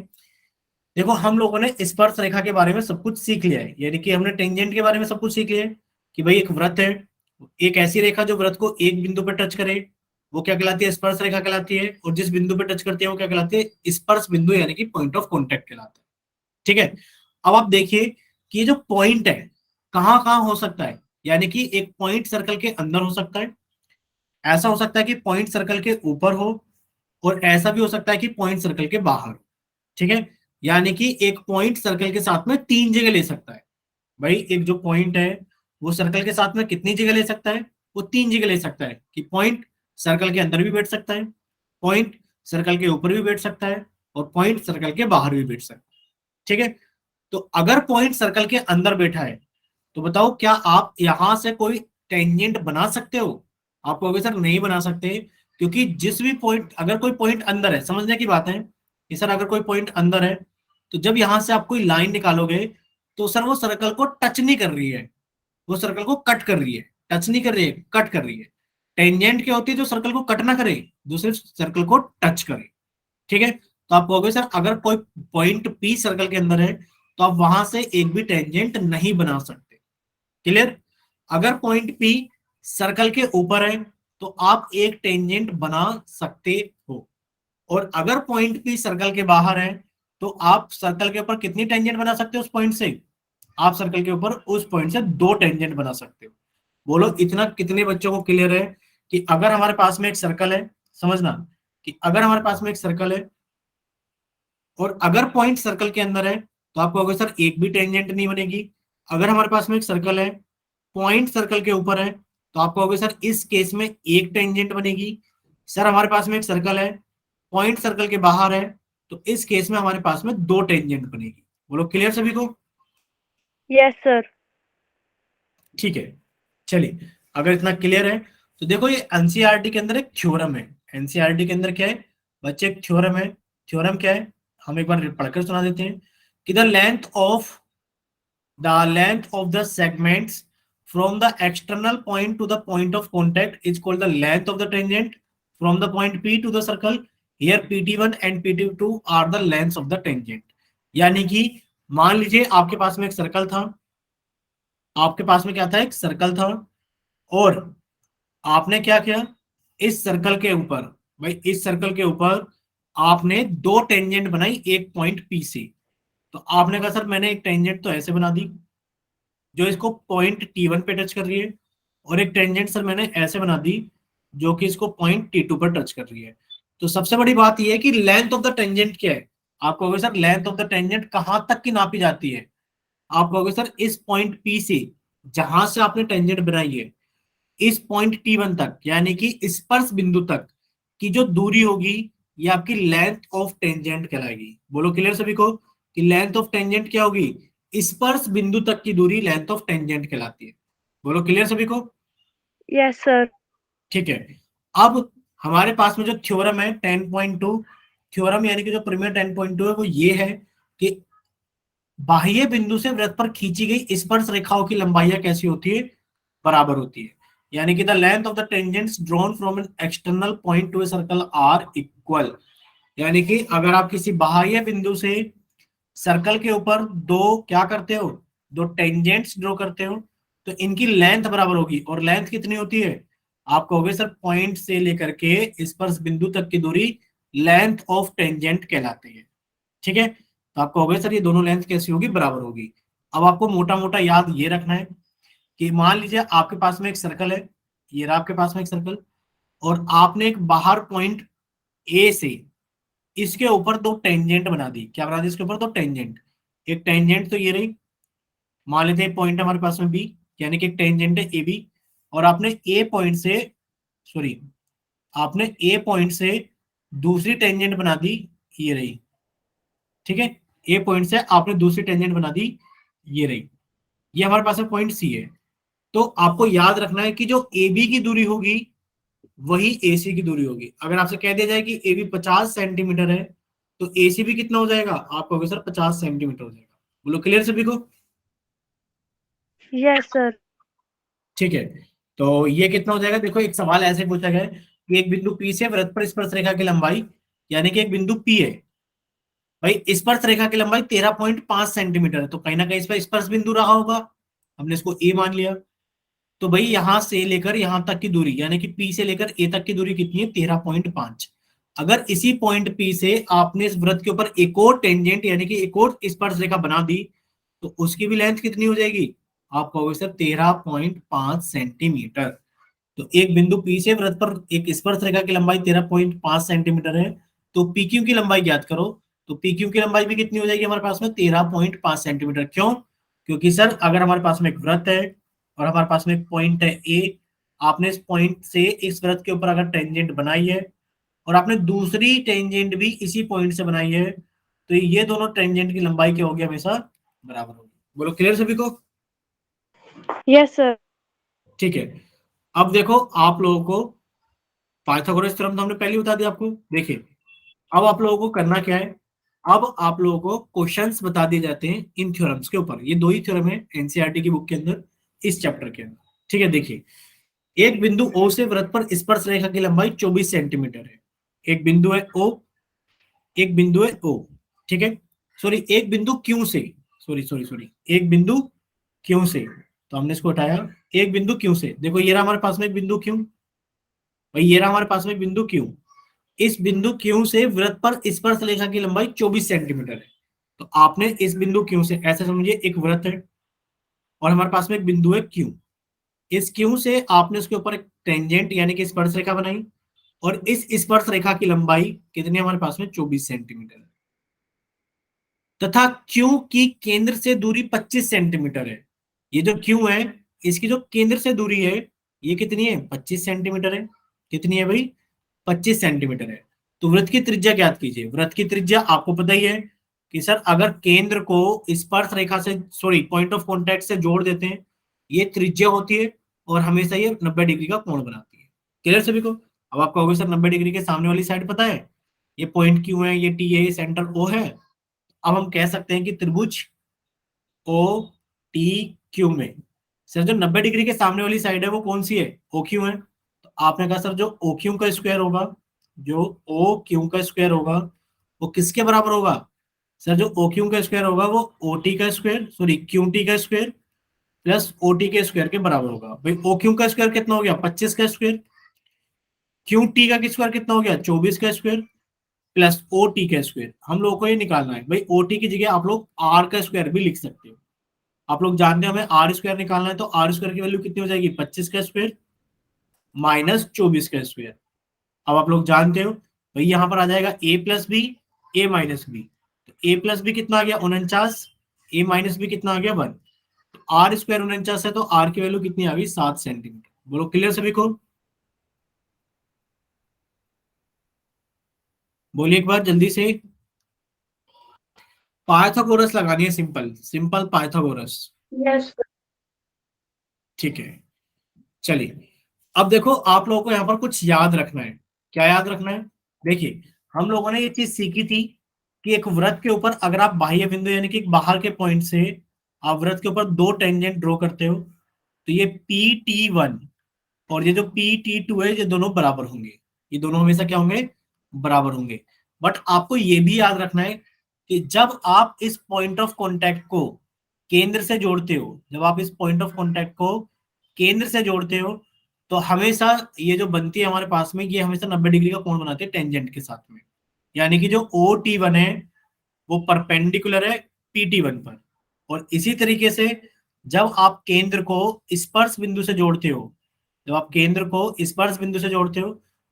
देखो हम लोगों ने स्पर्श रेखा के बारे में सब कुछ सीख लिया है, यानी कि हमने टेंजेंट के बारे में सब कुछ सीख लिया है कि भाई एक वृत्त है, एक ऐसी रेखा जो वृत्त को एक बिंदु पर टच करे वो क्या कहलाती है, स्पर्श रेखा कहलाती है, और जिस बिंदु पर टच करती है वो क्या कहलाती है, स्पर्श बिंदु यानी कि पॉइंट ऑफ कॉन्टेक्ट कहलाता है। ठीक है, अब आप देखिए कि ये जो पॉइंट है कहाँ कहाँ हो सकता है, यानी कि एक पॉइंट सर्कल के अंदर हो सकता है, ऐसा हो सकता है कि पॉइंट सर्कल के ऊपर हो, और ऐसा भी हो सकता है कि पॉइंट सर्कल के बाहर हो। ठीक है, यानी कि एक पॉइंट सर्कल के साथ में तीन जगह ले सकता है। भाई एक जो पॉइंट है वो सर्कल के साथ में कितनी जगह ले सकता है, वो तीन जगह ले सकता है, कि पॉइंट सर्कल के अंदर भी बैठ सकता है, पॉइंट सर्कल के ऊपर भी बैठ सकता है, और पॉइंट सर्कल के बाहर भी बैठ सकता है। ठीक है, तो अगर पॉइंट सर्कल के अंदर बैठा है तो बताओ क्या आप यहां से कोई टेंजेंट बना सकते हो? आप कहोगे सर नहीं बना सकते, क्योंकि जिस भी पॉइंट, अगर कोई पॉइंट अंदर है, समझने की बात है कि सर अगर कोई पॉइंट अंदर है तो जब यहां से आप कोई लाइन निकालोगे तो सर वो सर्कल को टच नहीं कर रही है, वो सर्कल को कट कर रही है, टच नहीं कर रही है, कट कर रही है। टेंजेंट क्या होती है, जो सर्कल को कट ना करे, दूसरे सर्कल को टच करे। ठीक है, तो आप कहोगे सर अगर कोई पॉइंट पी सर्कल के अंदर है तो आप वहां से एक भी टेंजेंट नहीं बना सकते। क्लियर? अगर पॉइंट पी सर्कल के ऊपर है तो आप एक टेंजेंट बना सकते हो, और अगर पॉइंट पी सर्कल के बाहर है तो आप सर्कल के ऊपर कितनी टेंजेंट बना सकते हो उस पॉइंट से? आप सर्कल के ऊपर उस पॉइंट से दो टेंजेंट बना सकते हो। बोलो इतना कितने बच्चों को क्लियर है कि अगर हमारे पास में एक सर्कल है, समझना कि अगर हमारे पास में एक सर्कल है और अगर पॉइंट सर्कल के अंदर है तो आप कहोगे सर एक भी टेंजेंट नहीं बनेगी। अगर हमारे पास में एक सर्कल है, पॉइंट सर्कल के ऊपर है, तो आप कहोगे सर इस केस में एक टेंजेंट बनेगी। सर हमारे पास में एक सर्कल है, पॉइंट सर्कल के बाहर है, तो इस केस में हमारे पास में दो टेंजेंट बनेगी। बोलो क्लियर सभी को? Yes sir. ठीक है, चलिए अगर इतना क्लियर है तो देखो ये एनसीईआरटी के अंदर एक थ्योरम है। एनसीईआरटी के अंदर क्या है बच्चे, एक थ्योरम है। थ्योरम क्या है, हम एक बार पढ़कर सुना देते हैं कि the length of the segments from the external point to the point of contact is called the length of the tangent from the point P to the circle. Here PT1 and PT2 are the lengths of the tangent। यानी कि मान लीजिए आपके पास में एक circle था, आपके पास में क्या था, एक सर्कल था, और आपने क्या किया, इस सर्कल के ऊपर, भाई इस सर्कल के ऊपर आपने दो टेंजेंट बनाई एक पॉइंट पी से। तो आपने कहा सर मैंने एक टेंजेंट तो ऐसे बना दी जो इसको पॉइंट T1 पे टच कर रही है, और एक टेंजेंट सर मैंने ऐसे बना दी जो कि इसको पॉइंट T2 पर टच कर रही है। तो सबसे बड़ी बात यह है कि लेंथ ऑफ द टेंजेंट क्या है। आप कहोगे sir length of the tangent कहां तक की नापी जाती है? आप कहोगे सर इस पॉइंट P से, जहां से आपने टेंजेंट बनाई है, इस पॉइंट T1 तक, यानी कि स्पर्श बिंदु तक की जो दूरी होगी ये आपकी लेंथ ऑफ टेंजेंट कहलाएगी। बोलो क्लियर सभी को कि लेंथ ऑफ टेंजेंट क्या होगी, स्पर्श बिंदु तक की दूरी लेंथ ऑफ टेंजेंट कहलाती है। बोलो क्लियर सभी को? Yes sir. ठीक है, अब हमारे पास में जो थ्योरम है 10.2, थ्योरम यानी कि जो प्रमेय 10.2 है वो ये है कि बाह्य बिंदु से वृत्त पर खींची गई स्पर्श रेखाओं की लंबाइयां कैसी होती है, बराबर होती है। यानी कि the length of the tangents drawn from an external point to a circle are equal. यानी कि अगर आप किसी बाह्य बिंदु से सर्कल के ऊपर दो क्या करते हो, दो टेंजेंट्स ड्रॉ करते हो, तो इनकी लेंथ बराबर होगी। और लेंथ कितनी होती है? आप कहोगे सर पॉइंट से लेकर के स्पर्श बिंदु तक की दूरी लेंथ ऑफ टेंजेंट कहलाती है। ठीक है, तो आप कहोगे सर ये दोनों लेंथ कैसी होगी, बराबर होगी। अब आपको मोटा मोटा याद ये रखना है कि मान लीजिए आपके पास में एक सर्कल है, ये रहा आपके पास में एक सर्कल, और आपने एक बाहर पॉइंट ए से इसके ऊपर दो टेंजेंट बना दी। क्या बना दी इसके ऊपर? दो टेंजेंट। एक टेंजेंट तो ये रही, मान लेते हैं पॉइंट हमारे पास में बी, यानी कि एक टेंजेंट है ए बी, और आपने ए पॉइंट से, सॉरी, आपने ए पॉइंट से दूसरी टेंजेंट बना दी, ये रही। ठीक है, ए पॉइंट से आपने दूसरी टेंजेंट बना दी, ये रही। ये हमारे पास में पॉइंट सी है। तो आपको याद रखना है कि जो ए बी की दूरी होगी वही ए सी की दूरी होगी। अगर आपसे कह दिया जाए कि ए बी 50 सेंटीमीटर है तो एसीबी कितना हो जाएगा, आप कहोगे सर 50 सेंटीमीटर हो जाएगा। बोलो क्लियर सभी को? Yes, sir. ठीक है, तो ये कितना हो जाएगा, देखो एक सवाल ऐसे पूछा गया है कि एक बिंदु पी से वृत्त पर स्पर्श रेखा की लंबाई, यानी कि एक बिंदु पी है भाई, स्पर्श रेखा की लंबाई 13.5 सेंटीमीटर है, तो कहीं ना कहीं इस पर स्पर्श बिंदु रहा होगा, हमने इसको ए मान लिया। तो भाई यहां से लेकर यहां तक की दूरी, यानी कि पी से लेकर ए तक की दूरी कितनी है, 13.5। अगर इसी पॉइंट पी से आपने इस वृत्त के ऊपर एक और टेंजेंट यानी कि एक और स्पर्श रेखा बना दी, तो उसकी भी लेंथ कितनी हो जाएगी, आप कहोगे सर 13.5 सेंटीमीटर। तो एक बिंदु पी से वृत्त पर एक स्पर्श रेखा की लंबाई 13.5 सेंटीमीटर है, तो पी क्यू की लंबाई ज्ञात करो। तो पी क्यू की लंबाई भी कितनी हो जाएगी हमारे पास में, 13.5 सेंटीमीटर। क्यों? क्योंकि सर अगर हमारे पास में एक वृत्त है और हमारे पास में एक पॉइंट है ए, आपने इस पॉइंट से इस वृत्त के ऊपर अगर टेंजेंट बनाई है और आपने दूसरी टेंजेंट भी इसी पॉइंट से बनाई है, तो ये दोनों टेंजेंट की लंबाई क्या होगी, हमेशा बराबर होगी। बोलो क्लियर सभी को? Yes, sir. ठीक है, अब देखो आप लोगों को पाइथागोरस थ्योरम तो हमने पहले ही बता दिया आपको। देखिए अब आप लोगों को करना क्या है, अब आप लोगों को क्वेश्चंस बता दिए जाते हैं इन थ्योरम्स के ऊपर। ये दो ही थ्योरम है एनसीईआरटी की बुक के अंदर, इस चैप्टर के अंदर। ठीक है, देखिए एक बिंदु ओ से वृत्त पर स्पर्श रेखा की लंबाई 24 सेंटीमीटर है। एक बिंदु है ओ, एक बिंदु है ओ, ठीक है, सॉरी एक बिंदु क्यू से, सॉरी सॉरी सॉरी एक बिंदु क्यू से, तो हमने इसको हटाया। एक बिंदु क्यू से, देखो ये रहा हमारे पास में एक बिंदु क्यू, भाई ये रहा हमारे पास में बिंदु क्यू। इस बिंदु क्यू से वृत्त पर स्पर्श रेखा की लंबाई 24 सेंटीमीटर है। तो आपने इस बिंदु क्यू से, ऐसे समझिए एक वृत्त है और हमारे पास में एक बिंदु है क्यू, इस क्यू से आपने उसके ऊपर एक टेंजेंट यानी कि स्पर्श रेखा बनाई, और इस स्पर्श रेखा की लंबाई कितनी है हमारे पास में, 24 सेंटीमीटर है। तथा क्यू की केंद्र से दूरी 25 सेंटीमीटर है। ये जो क्यू है, इसकी जो केंद्र से दूरी है ये कितनी है, 25 सेंटीमीटर है। कितनी है भाई, 25 सेंटीमीटर है। तो वृत्त की त्रिज्या ज्ञात कीजिए। वृत्त की त्रिज्या आपको पता ही है कि सर अगर केंद्र को स्पर्श रेखा से, सॉरी पॉइंट ऑफ कॉन्टैक्ट से जोड़ देते हैं, ये त्रिज्या होती है और हमेशा ये 90 डिग्री का कोण बनाती है। क्लियर सभी को? अब आप कहोगे सर 90 डिग्री के सामने वाली साइड पता है, ये पॉइंट क्यू है, ये टी है, ये सेंटर ओ है। अब हम कह सकते हैं कि त्रिभुज ओ टी क्यू में सर जो 90 डिग्री के सामने वाली साइड है वो कौन सी है, ओ क्यू है। तो आपने कहा सर जो ओ क्यू का स्क्वायर होगा, जो ओ क्यू का स्क्वायर होगा वो किसके बराबर होगा, सर जो ओ क्यू का स्क्वायर होगा वो ओ टी का स्क्वायर, सॉरी क्यू टी का स्क्वायर प्लस ओ टी के स्क्वायर के बराबर होगा। भाई ओ क्यू का स्क्वायर कितना हो गया, 25 का स्क्वायर, क्यू टी का स्क्वायर कितना हो गया, 24 का स्क्वायर, प्लस ओ टी का स्क्वायर। हम लोग को ये निकालना है भाई, ओ टी की जगह आप लोग आर का स्क्वायर भी लिख सकते हो। आप लोग जानते हो हमें आर स्क्वायर निकालना है, तो आर स्क्वायर की वैल्यू कितनी हो जाएगी, 25 का स्क्वायर माइनस 24 का स्क्वायर। अब आप लोग जानते हो भाई यहां पर आ जाएगा ए प्लस बी, ए माइनस बी। तो ए प्लस बी कितना आ गया 49, ए माइनस बी कितना आ गया 1। तो आर स्क्वायर 49 है, तो आर की वैल्यू कितनी आ गई, 7 सेंटीमीटर। बोलो क्लियर सभी को? बोलिए एक बार जल्दी से। पाइथागोरस लगानी है, simple simple Pythagoras. Yes, sir. ठीक है, चलिए अब देखो आप लोगों को यहाँ पर कुछ याद रखना है। क्या याद रखना है, देखिए हम लोगों ने ये चीज सीखी थी कि एक वृत्त के ऊपर अगर आप बाह्य बिंदु यानी कि बाहर के पॉइंट से आप वृत्त के ऊपर दो टेंजेंट ड्रॉ करते हो, तो ये पी टी वन और ये जो पी टी टू है ये दोनों बराबर होंगे। ये दोनों हमेशा क्या होंगे, बराबर होंगे। बट आपको ये भी याद रखना है कि जब आप इस पॉइंट ऑफ कांटेक्ट को केंद्र से जोड़ते हो, जब आप इस पॉइंट ऑफ कांटेक्ट को केंद्र से जोड़ते हो, तो हमेशा ये जो बनती है हमारे पास में, ये हमेशा 90 डिग्री का कोण बनाते हैं टेंजेंट के साथ में। यानी कि जो ओ टी वन है वो परपेंडिकुलर है पी टी वन पर। और इसी तरीके से जब आप केंद्र को स्पर्श बिंदु से जोड़ते हो, जब आप केंद्र को स्पर्श बिंदु से जोड़ते हो,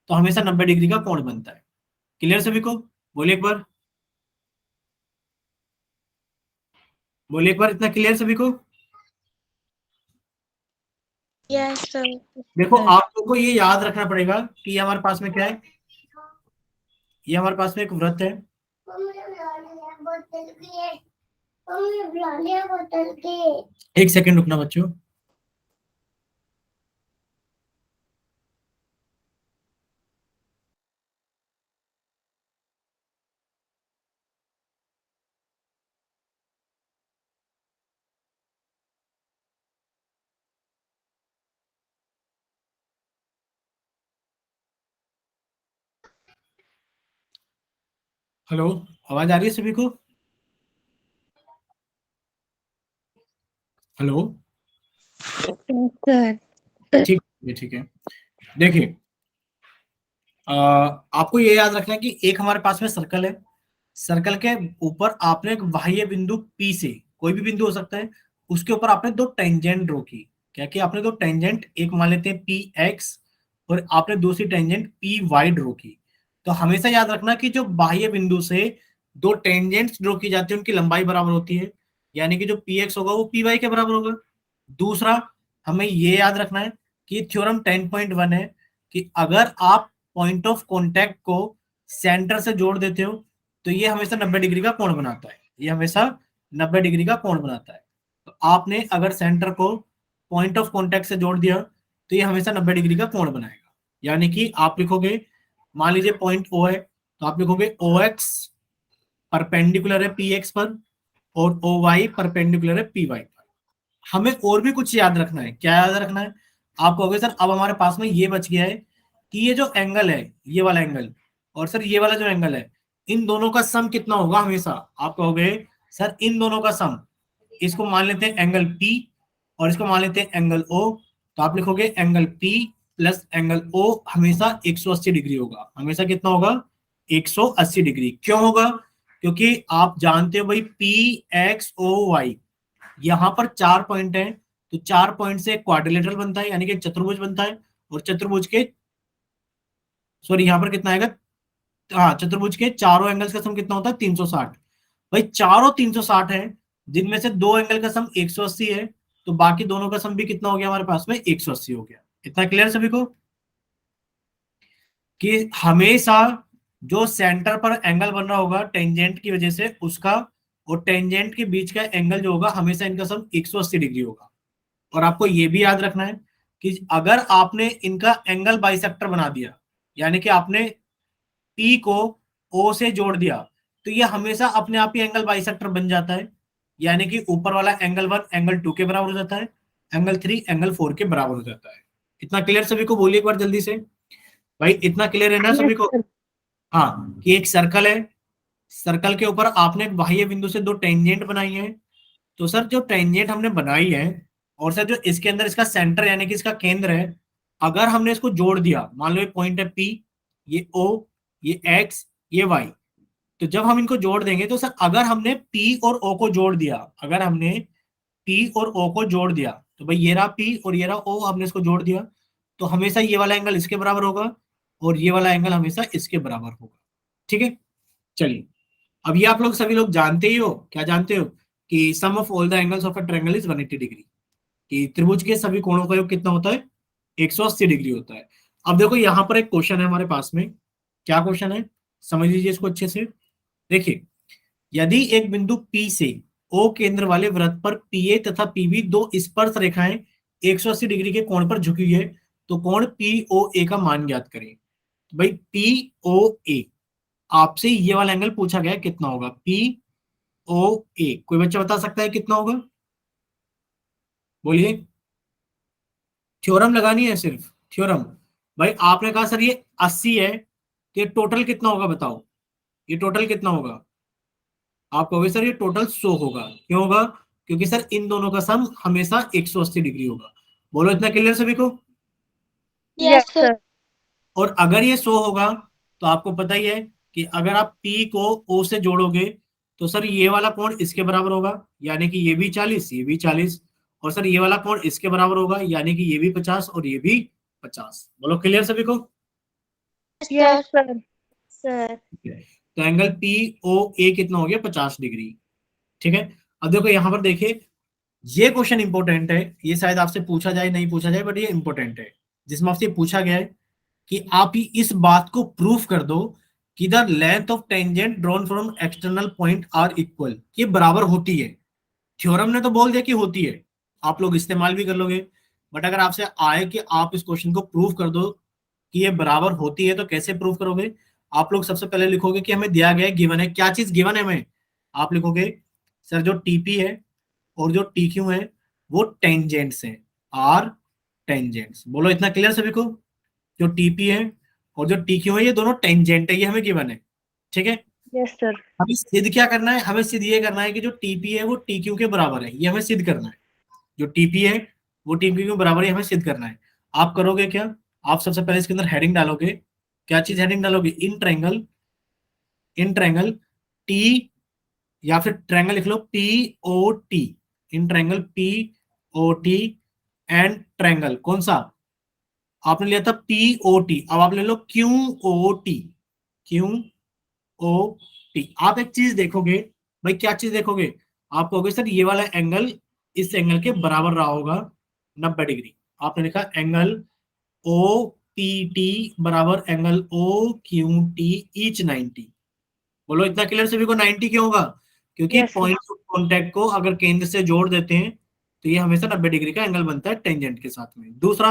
तो हमेशा 90 डिग्री का कोण बनता है। क्लियर सभी को? बोलिए एक बार, बोलिए एक बार, इतना क्लियर सभी को? Yes, sir. देखो Sir. आप लोगों को ये याद रखना पड़ेगा कि ये हमारे पास में क्या है, ये हमारे पास में एक वृत्त है। एक सेकंड रुकना बच्चों। हेलो, आवाज आ रही है सभी को? Hello, sir. ठीक है, ठीक है। देखिए, आपको ये याद रखना है कि एक हमारे पास में सर्कल है। सर्कल के ऊपर आपने एक बाह्य बिंदु P से, कोई भी बिंदु हो सकता है, उसके ऊपर आपने दो टेंजेंट ड्रॉ की। क्या कि आपने दो टेंजेंट, एक मान लेते हैं PX और आपने दूसरी टेंजेंट PY ड्रॉ की। तो हमेशा याद रखना कि जो बाह्य बिंदु से दो टेंजेंट्स ड्रॉ की जाती है उनकी लंबाई बराबर होती है, यानी कि जो PX होगा वो PY के बराबर होगा। दूसरा, हमें ये याद रखना है कि थ्योरम 10.1 है कि अगर आप पॉइंट ऑफ कॉन्टैक्ट को सेंटर से जोड़ देते हो तो ये हमेशा 90 डिग्री का कोण बनाता है। ये हमेशा 90 डिग्री का कोण बनाता है। तो आपने अगर सेंटर को पॉइंट ऑफ कॉन्टैक्ट से जोड़ दिया तो ये हमेशा 90 डिग्री का कोण बनाएगा। यानी कि आप लिखोगे, मान लीजिए पॉइंट O है, तो आप लिखोगे OX परपेंडिकुलर है PX पर और OY परपेंडिकुलर है PY पर। हमें और भी कुछ याद रखना है। क्या याद रखना है? आप कहोगे सर अब हमारे पास में ये बच गया है कि ये जो एंगल है, ये वाला एंगल, और सर ये वाला जो एंगल है, इन दोनों का सम कितना होगा? हमेशा आप कहोगे सर इन दोनों का सम, इसको मान लेते हैं एंगल P और इसको मान लेते हैं एंगल O। तो आप लिखोगे angle P plus angle O हमेशा 180 डिग्री होगा। हमेशा कितना होगा? 180 डिग्री। क्यों होगा? क्योंकि आप जानते हो भाई PXOY, यहाँ पर 4 पॉइंट हैं, तो 4 पॉइंट से क्वाड्रिलेटरल बनता है, यानी कि चतुर्भुज बनता है। और चतुर्भुज के, सॉरी यहाँ पर कितना आएगा, हाँ, चतुर्भुज के चारों एंगल्स का सम कितना होता है? 360। भाई चारों 360 है, जिनमें से दो एंगल का सम 180 है, तो बाकी दोनों का सम भी कितना हो गया हमारे पास में? 180 हो गया। इतना क्लियर सभी को कि हमेशा जो सेंटर पर एंगल बन रहा होगा टेंजेंट की वजह से, उसका और टेंजेंट के बीच का एंगल जो होगा हमेशा इनका सम 180 डिग्री होगा। और आपको ये भी याद रखना है कि अगर आपने इनका एंगल बाइसेक्टर बना दिया, यानी कि आपने P को O से जोड़ दिया, तो ये हमेशा अपने आप ही एंगल बाइसेक्टर बन जाता है। यानी कि ऊपर वाला एंगल 1 एंगल 2 के बराबर हो जाता है, एंगल 3 एंगल 4 के बराबर हो जाता है। इतना क्लियर सभी को? बोलिए एक बार जल्दी से। भाई इतना क्लियर है ना यस सभी को? सर। हाँ, कि एक सर्कल है, सर्कल के ऊपर आपने एक बाह्य बिंदु से दो टेंजेंट बनाई है। तो सर जो टेंजेंट हमने बनाई है, और सर जो इसके अंदर इसका सेंटर यानी कि इसका केंद्र है, अगर हमने इसको जोड़ दिया, मान लो ये पॉइंट है P, ये O, ये X, ये Y, तो जब हम इनको जोड़ देंगे तो सर अगर हमने P और O को जोड़ दिया, अगर हमने P और O को जोड़ दिया, तो भाई ये रहा P और ये रहा O, हमने इसको जोड़ दिया, तो हमेशा ये वाला एंगल इसके बराबर होगा और ये वाला एंगल हमेशा इसके बराबर होगा। ठीक है, चलिए। अब ये आप लोग सभी लोग जानते ही हो, क्या जानते हो कि sum of all the angles of a triangle is 180 degree, कि त्रिभुज के सभी कोणों का योग कितना होता है? 180 डिग्री होता है। अब देखो यहाँ पर एक क्वेश्चन है हमारे पास में। क्या क्वेश्चन है? समझ लीजिए इसको अच्छे से। देखिए, यदि एक बिंदु P से O केंद्र वाले वृत्त पर PA तथा PB दो स्पर्श रेखाएं 180 डिग्री के कोण पर झुकी हुई है, तो कोण POA का मान ज्ञात करें। भाई POA, आपसे ये वाला एंगल पूछा गया है, कितना होगा? POA कोई बच्चा बता सकता है कितना होगा? बोलिए। थ्योरम लगानी है, सिर्फ थ्योरम। भाई आपने कहा सर ये 80 है, तो ये टोटल कितना होगा बताओ? ये टोटल कितना होगा? आप कहोगे सर ये टोटल 100 होगा। क्यों होगा? क्योंकि सर इन दोनों का सम हमेशा 180 डिग्री होगा। बोलो इतना क्लियर सभी को? Yes, yes sir. सर। और अगर ये 100 होगा, तो आपको पता ही है कि अगर आप P को O से जोड़ोगे तो सर ये वाला कोण इसके बराबर होगा, यानी कि ये भी 40, ये भी 40, और सर ये वाला कोण इसके बराबर होगा, यानी कि ये भी 50 और ये भी 50। बोलो क्लियर सभी को? Yes, yes sir. Sir. Sir. तो एंगल POA कितना हो गया? 50 डिग्री। ठीक है। अब देखो यहां पर देखिए, ये क्वेश्चन इंपॉर्टेंट है, ये शायद आपसे पूछा जाए नहीं पूछा जाए, बट ये इंपॉर्टेंट है, जिसमें आपसे पूछा गया है कि आप ही इस बात को प्रूफ कर दो कि the length of tangent drawn from external point are equal, ये बराबर होती है। थ्योरम ने तो बोल दिया कि होती है, आप लोग इस्तेमाल भी कर लोगे, बट अगर आपसे आए कि आप इस क्वेश्चन को प्रूफ कर दो कि ये बराबर होती है, तो कैसे प्रूफ करोगे? आप लोग सबसे पहले लिखोगे कि हमें दिया गया है, गिवन है। क्या चीज गिवन है हमें? आप लिखोगे सर जो टीपी है और जो टी क्यू है वो टेंजेंट्स हैं, आर टेंजेंट्स। बोलो इतना क्लियर सभी को? जो टीपी है और जो टी क्यू है ये दोनों टेंजेंट है, ये हमें गिवन है। ठीक है, Yes, sir. हमें सिद्ध क्या करना है, हमें सिद्ध ये करना है कि जो टीपी है वो टीक्यू के बराबर है, ये हमें सिद्ध करना है। जो टीपी है वो टीक्यू के बराबर है, हमें सिद्ध करना है। आप करोगे क्या, आप सबसे पहले इसके अंदर हेडिंग डालोगे। क्या चीज हेडिंग डालोगे, इन ट्रायंगल टी, या फिर ट्रायंगल लिख लो P O T, in triangle P O T and triangle कौन सा आपने लिया था, पी ओ टी। अब आप ले लो Q O T, Q O T. आप एक चीज देखोगे भाई, क्या चीज देखोगे, आप कहोगे सर ये वाला एंगल इस एंगल के बराबर रहा होगा 90 डिग्री। आपने लिखा एंगल ओ पी टी बराबर angle O Q T each 90। बोलो इतना क्लियर सभी को, 90 क्यों होगा, क्योंकि Yes, sir. Point of contact को अगर केंद्र से जोड़ देते हैं तो ये हमेशा 90 डिग्री का एंगल बनता है टेंजेंट के साथ में। दूसरा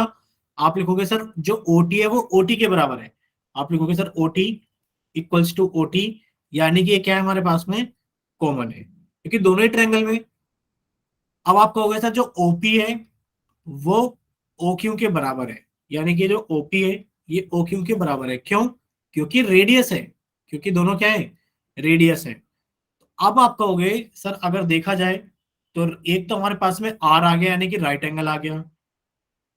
आप लिखोगे सर जो ओटी है वो ओटी के बराबर है। आप लिखोगे sir OT equals to OT, यानी कि ये क्या है हमारे पास में कॉमन है, क्योंकि दोनों ही ट्रायंगल में। अब आप कहोगे सर जो ओपी है वो ओ क्यू के बराबर है, यानी कि जो ओपी है ये ओ क्यू के बराबर है। क्यों, क्योंकि रेडियस है, क्योंकि दोनों क्या है, रेडियस है। अब आप कहोगे सर अगर देखा जाए तो एक तो हमारे पास में आर आ गया यानी कि राइट एंगल आ गया,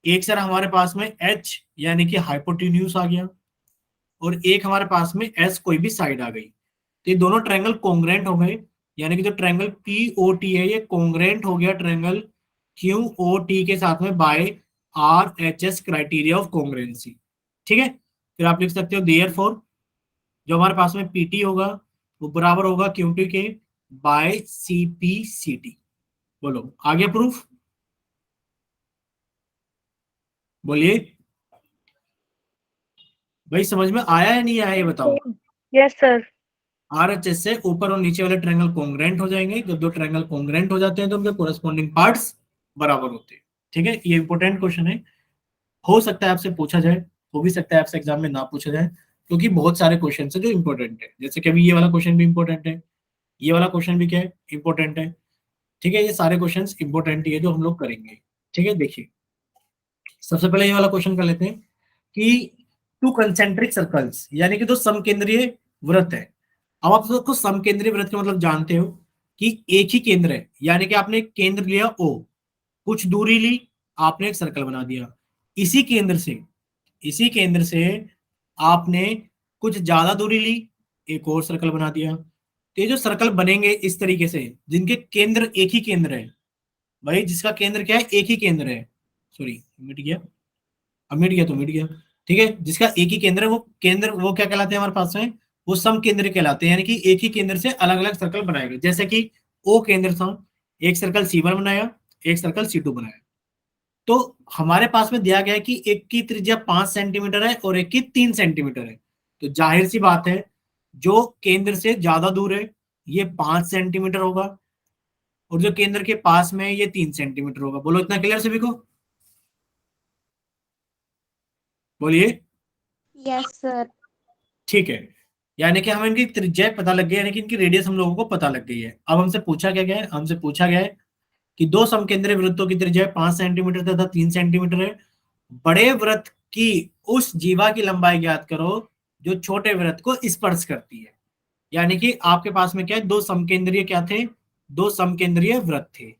एक सर हमारे पास में एच यानी कि हाइपोटेन्यूज आ गया, और एक हमारे पास में एस कोई भी साइड आ गई। तो ये दोनों ट्रायंगल कॉन्ग्रेंट हो गए, यानी कि जो ट्रायंगल पी ओ टी है ये कॉन्ग्रेंट हो गया ट्रायंगल क्यू ओ टी के साथ में by R H S criteria of congruency. ठीक है, फिर आप लिख सकते हो देयरफॉर जो हमारे पास में पीटी होगा वो बराबर होगा क्यू टी के by C P C T. बोलो आ गया प्रूफ, बोलिए भाई समझ में आया या नहीं आया ये बताओ। Yes, sir. आरएचएस से ऊपर और नीचे वाले ट्रायंगल कॉन्ग्रेंट हो जाएंगे, जब दो ट्रायंगल कॉन्ग्रेंट हो जाते हैं तो उनके कोरस्पॉन्डिंग पार्ट्स बराबर होते हैं। ठीक है, ये इंपॉर्टेंट क्वेश्चन है, हो सकता है आपसे पूछा जाए, हो भी सकता है आपसे एग्जाम में ना पूछा जाए, क्योंकि बहुत सारे क्वेश्चन है जो इंपॉर्टेंट है। जैसे कि अभी ये वाला क्वेश्चन भी इंपॉर्टेंट है, ये वाला क्वेश्चन भी क्या है, इंपॉर्टेंट है। ठीक है, ये सारे क्वेश्चन इंपॉर्टेंट है जो हम लोग करेंगे। ठीक है, देखिए सबसे पहले ये वाला क्वेश्चन कर लेते हैं कि टू कंसेंट्रिक सर्कल्स, यानी कि दो समकेंद्रीय वृत्त है। अब आप सबको समकेंद्रीय वृत्त का मतलब जानते हो कि एक ही केंद्र है, यानी कि आपने एक केंद्र लिया ओ, कुछ दूरी ली, आपने एक सर्कल बना दिया। इसी केंद्र से आपने कुछ ज्यादा दूरी ली, एक और सर्कल बना दिया। तो ये जो सर्कल बनेंगे इस तरीके से जिनके केंद्र एक ही केंद्र है, भाई जिसका केंद्र क्या है, एक ही केंद्र है, सॉरी मिट गया, अब मिट गया तो मिट गया। ठीक है, जिसका एक ही केंद्र है वो केंद्र वो क्या कहलाते हैं हमारे पास में, वो सम केंद्र कहलाते हैं, यानी कि एक ही केंद्र से अलग अलग सर्कल बनाए गए। जैसे कि ओ केंद्र था, एक सर्कल C1 बनाया, एक सर्कल C2 बनाया। तो हमारे पास में दिया गया है कि एक की त्रिज्या 5 सेंटीमीटर है और एक की 3 सेंटीमीटर है। तो जाहिर सी बात है जो केंद्र से ज्यादा दूर है ये 5 सेंटीमीटर होगा, और जो केंद्र के पास में है ये 3 सेंटीमीटर होगा। बोलो इतना क्लियर सभी को, बोलिए। Yes, sir. ठीक है, यानी कि हमें इनकी त्रिज्या पता लग गई, यानी कि इनकी रेडियस हम लोगों को पता लग गई है। अब हमसे पूछा क्या गया है, हमसे पूछा गया है कि दो समकेंद्रीय वृत्तों की त्रिज्या 5 सेंटीमीटर तथा 3 सेंटीमीटर है। बड़े वृत्त की उस जीवा की लंबाई ज्ञात करो जो छोटे वृत्त को स्पर्श करती है। यानी कि आपके पास में क्या है, दो समकेंद्रीय क्या थे, दो समकेंद्रीय वृत्त थे।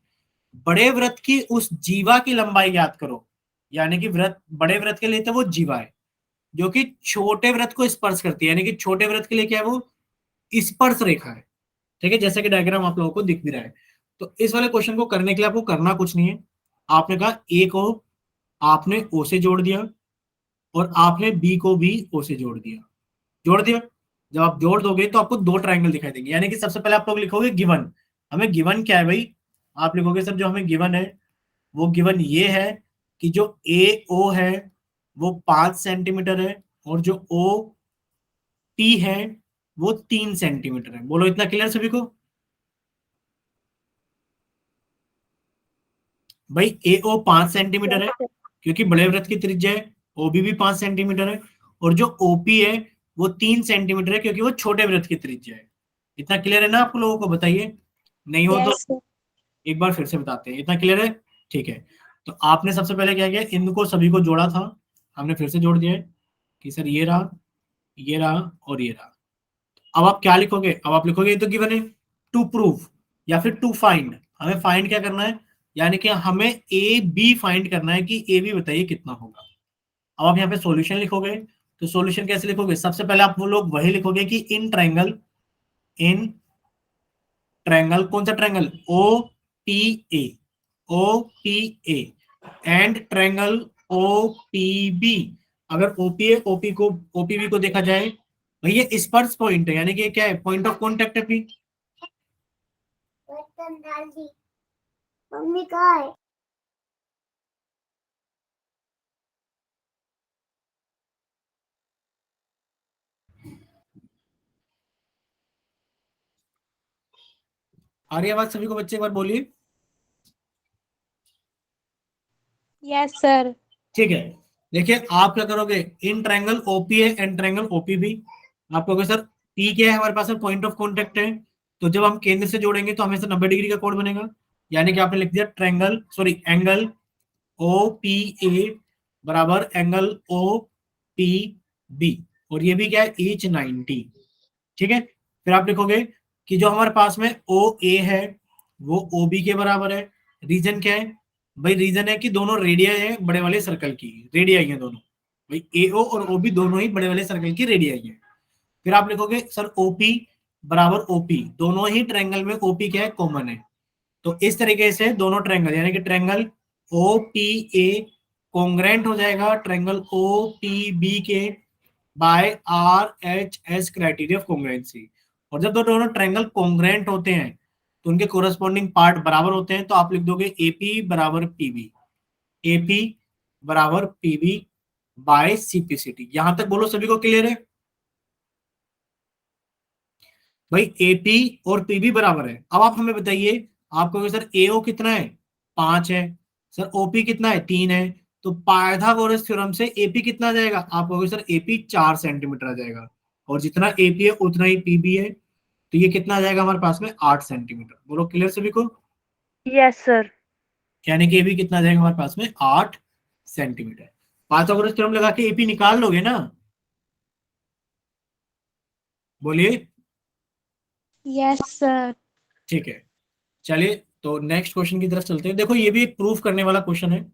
बड़े वृत्त की उस जीवा की लंबाई ज्ञात करो, यानी कि वृत्त बड़े वृत्त के लिए तो वो जीवा है जो कि छोटे वृत्त को स्पर्श करती है, यानी कि छोटे वृत्त के लिए क्या है, वो स्पर्श रेखा है। ठीक है, जैसे कि डायग्राम आप लोगों को दिख भी रहा है। तो इस वाले क्वेश्चन को करने के लिए आपको करना कुछ नहीं है, आपने कहा ए को आपने ओ से जोड़ दिया और आपने बी को भी ओ से जोड़ दिया, जोड़ दिया। जब आप जोड़ दोगे तो आपको दो ट्रायंगल दिखाई देंगे, यानी कि सबसे पहले आप लोग लिखोगे गिवन, हमें गिवन क्या है भाई, आप लिखोगे सर जो हमें गिवन है वो गिवन ये है कि जो ए ओ है वो 5 सेंटीमीटर है और जो ओ टी है वो 3 सेंटीमीटर है। बोलो इतना क्लियर सभी को, भाई ए ओ 5 सेंटीमीटर है Yes, sir. क्योंकि बड़े वृत्त की त्रिज्या है, ओबी भी 5 सेंटीमीटर है, और जो ओपी है वो 3 सेंटीमीटर है क्योंकि वो छोटे वृत्त की त्रिज्या है। इतना क्लियर है ना आप लोगों को, बताइए, नहीं हो तो Yes, sir. एक बार फिर से बताते हैं। इतना क्लियर है, ठीक है। तो आपने सबसे पहले क्या किया, इनको सभी को जोड़ा था, हमने फिर से जोड़ दिया है कि सर ये रहा, ये रहा और ये रहा। अब आप क्या लिखोगे, अब आप लिखोगे ये तो गिवन है, टू प्रूव या फिर टू फाइंड, हमें फाइंड क्या करना है, यानी कि हमें ए बी फाइंड करना है कि ए बी बताइए कितना होगा। अब आप यहाँ पे सॉल्यूशन लिखोगे, तो सॉल्यूशन कैसे लिखोगे, सबसे पहले आप वो लोग वही लिखोगे कि इन ट्रायंगल कौन सा triangle, O P A, O P A and triangle O P B. अगर ओपी ए ओपी को ओपीबी को देखा जाए, भैया स्पर्श पॉइंट है, यानी कि क्या है, पॉइंट ऑफ कॉन्टेक्ट है भी। मम्मी कहाँ है? आ रही है आवाज सभी को, बच्चे एक बार बोलिए। Yes, sir. ठीक है, देखिए आप क्या करोगे, in triangle OPA and triangle OPB, आप कहोगे सर पी क्या है हमारे पास में, पॉइंट ऑफ कॉन्टेक्ट है, तो जब हम केंद्र से जोड़ेंगे तो हमें से 90 डिग्री का कोण बनेगा, यानी कि आपने लिख दिया triangle sorry angle O P A बराबर एंगल ओ पी बी, और ये भी क्या है एच 90। ठीक है, फिर आप लिखोगे कि जो हमारे पास में ओ ए है वो ओ बी के बराबर है। रीजन क्या है भाई, रीजन है कि दोनों रेडियाई है बड़े वाले सर्कल की, रेडियाई है दोनों भाई, ए ओ और ओ बी दोनों ही बड़े वाले सर्कल की रेडियाई है। फिर आप लिखोगे सर ओपी बराबर ओपी, दोनों ही ट्रायंगल में ओपी क्या है, कॉमन है, तो इस तरीके से दोनों ट्रायंगल यानी कि triangle O P A congruent हो जाएगा ट्रायंगल ओ पी बी के by R H S criteria of congruency. और जब दोनों ट्रायंगल कॉन्ग्रेंट होते हैं तो उनके कोरस्पॉन्डिंग पार्ट बराबर होते हैं, तो आप लिख दोगे एपी बराबर पीबी, एपी बराबर पीबी बाय सीपीसीटी। यहां तक बोलो सभी को क्लियर है भाई, एपी और पीबी बराबर है। अब आप हमें बताइए, आप कहोगे सर एओ कितना है, 5 है, सर ओपी कितना है, 3 है, तो पाइथागोरस थ्योरम से एपी कितना आ जाएगा, आप कहोगे सर एपी 4 सेंटीमीटर आ जाएगा, और जितना एपी है उतना ही पीबी है, तो ये कितना आ जाएगा हमारे पास में 8 सेंटीमीटर। बोलो क्लियर सभी को, Yes, sir. यानी कि एबी कितना आ जाएगा हमारे पास में 8 सेंटीमीटर। पाइथागोरस थ्योरम लगा के एपी निकाल लोगे ना, बोलिए। Yes, sir. ठीक है, चलिए तो नेक्स्ट क्वेश्चन की तरफ चलते हैं। देखो ये भी एक प्रूफ करने वाला क्वेश्चन है।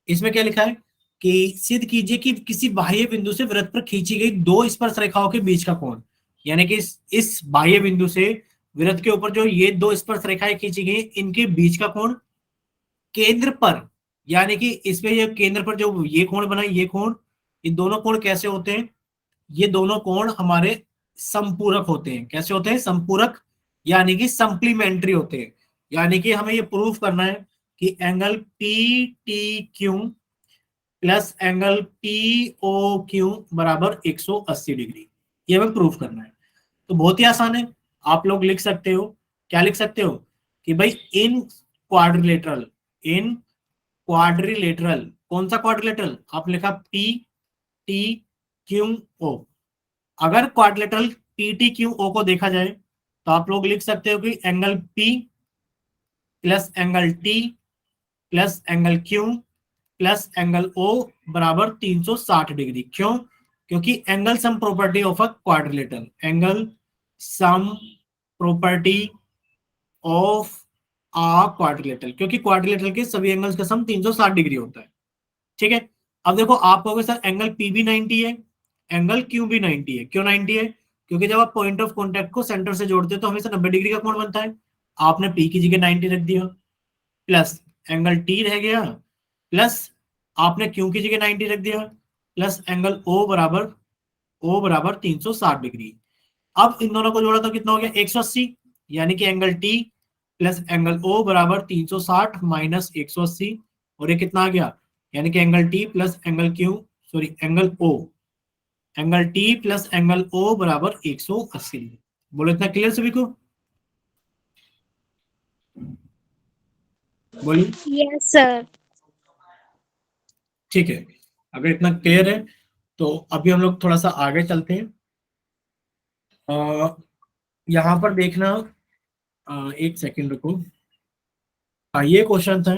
इसमें क्या लिखा है कि सिद्ध कीजिए कि किसी बाह्य बिंदु से वृत्त पर खींची गई दो स्पर्श रेखाओं के बीच का कोण, यानी कि इस बाह्य बिंदु से वृत्त के ऊपर जो ये दो स्पर्श रेखाएं खींची गई इनके बीच का कोण केंद्र पर, यानी कि इसमें ये केंद्र पर जो ये कोण बना ये कोण, ये दोनों कोण कैसे होते हैं, ये दोनों कोण हमारे संपूरक होते हैं। कैसे होते हैं, संपूरक, यानी कि सप्लीमेंट्री होते हैं। यानी कि हमें ये प्रूफ करना है कि angle P T Q plus angle P O Q बराबर 180 डिग्री, ये हमें प्रूफ करना है। तो बहुत ही आसान है, आप लोग लिख सकते हो, क्या लिख सकते हो कि भाई क्वाड्रिलेटरल इन क्वाड्रिलेटरल, कौन सा क्वाड्रिलेटरल, आप लिखा पी टी क्यू ओ। अगर quadrilateral P T Q O को देखा जाए तो आप लोग लिख सकते हो कि angle P plus angle T plus angle Q plus angle O बराबर 360 डिग्री। क्यों, क्योंकि angle sum property of a quadrilateral, angle sum property of a quadrilateral, क्योंकि क्वाड्रिलेटरल के सभी एंगल्स का सम 360 डिग्री होता है। ठीक है, अब देखो आप कहोगे सर एंगल पी भी 90 है, एंगल क्यू भी 90 है। क्यों 90 है, क्योंकि जब आप पॉइंट ऑफ कॉन्टेक्ट को सेंटर से जोड़ते हो तो हमेशा 90 डिग्री का कोण बनता है। आपने पी की जगह 90 रख दिया, प्लस एंगल टी रह गया, प्लस आपने क्यू की जगह 90 रख दिया, प्लस एंगल ओ बराबर 360 डिग्री। अब इन दोनों को जोड़ा तो कितना हो गया 180, यानी कि angle T plus angle O बराबर 360 माइनस 180, और ये कितना आ गया, यानी कि angle T plus angle Q sorry angle T plus angle O बराबर 180 डिग्री। बोलो इतना क्लियर सभी को, बोलिए। Yes, sir. ठीक है, अगर इतना क्लियर है तो अभी हम लोग थोड़ा सा आगे चलते हैं। यहाँ पर देखना, एक सेकंड रुको। हाँ ये क्वेश्चन था।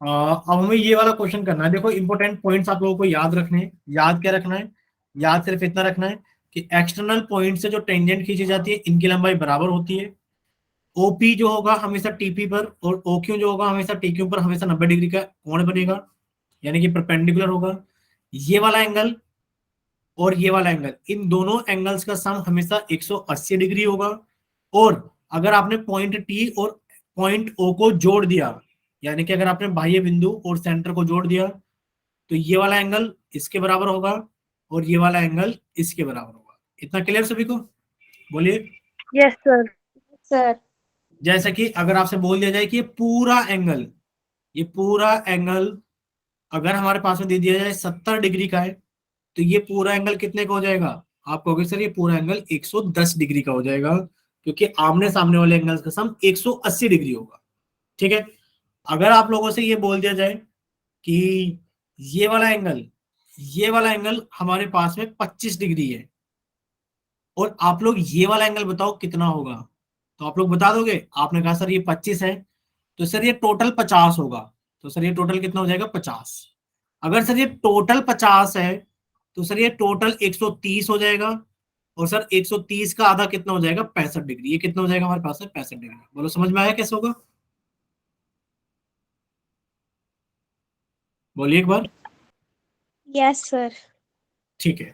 अब हमें ये वाला क्वेश्चन करना है। देखो इंपॉर्टेंट पॉइंट्स आप लोगों को याद रखने हैं। याद क्या रखना है, याद सिर्फ इतना रखना है कि एक्सटर्नल पॉइंट से जो टेंजेंट खींची जाती है इनकी लंबाई बराबर होती है। ओपी जो होगा हमेशा टीपी पर और ओक्यू जो होगा हमेशा टीक्यू पर हमेशा 90 डिग्री का कोण बनेगा, यानी कि परपेंडिकुलर होगा। ये वाला एंगल और ये वाला एंगल, इन दोनों एंगल्स का सम हमेशा 180 डिग्री होगा। और अगर आपने पॉइंट टी और पॉइंट ओ को जोड़ दिया, यानी कि अगर आपने बाह्य बिंदु और सेंटर को जोड़ दिया, तो ये वाला एंगल इसके बराबर होगा और ये वाला एंगल इसके बराबर होगा। इतना क्लियर सभी को? बोलिए। Yes, sir. Sir. जैसे कि अगर आपसे बोल दिया जाए कि ये पूरा एंगल अगर हमारे पास में दे दिया जाए 70 डिग्री का है, तो ये पूरा एंगल कितने का हो जाएगा? आप कहोगे सर ये पूरा एंगल 110 डिग्री का हो जाएगा, क्योंकि आमने सामने वाले एंगल्स का सम 180 डिग्री होगा। ठीक है। अगर आप लोगों से ये बोल दिया जाए कि ये वाला एंगल हमारे पास में 25 डिग्री है, और आप लोग ये वाला एंगल बताओ कितना होगा, तो आप लोग बता दोगे? आपने कहा सर ये 25 है, तो सर ये टोटल 50 होगा, तो सर ये टोटल कितना हो जाएगा? 50। अगर सर ये टोटल 50 है, तो सर ये टोटल 130 हो जाएगा, और सर 130 का आधा कितना हो जाएगा? 65 डिग्री। ये कितना हो जाएगा हमारे पास में? 65 डिग्री। बोलो समझ में आया कैसे होगा? बोलिए एक बार। Yes, sir. ठीक है,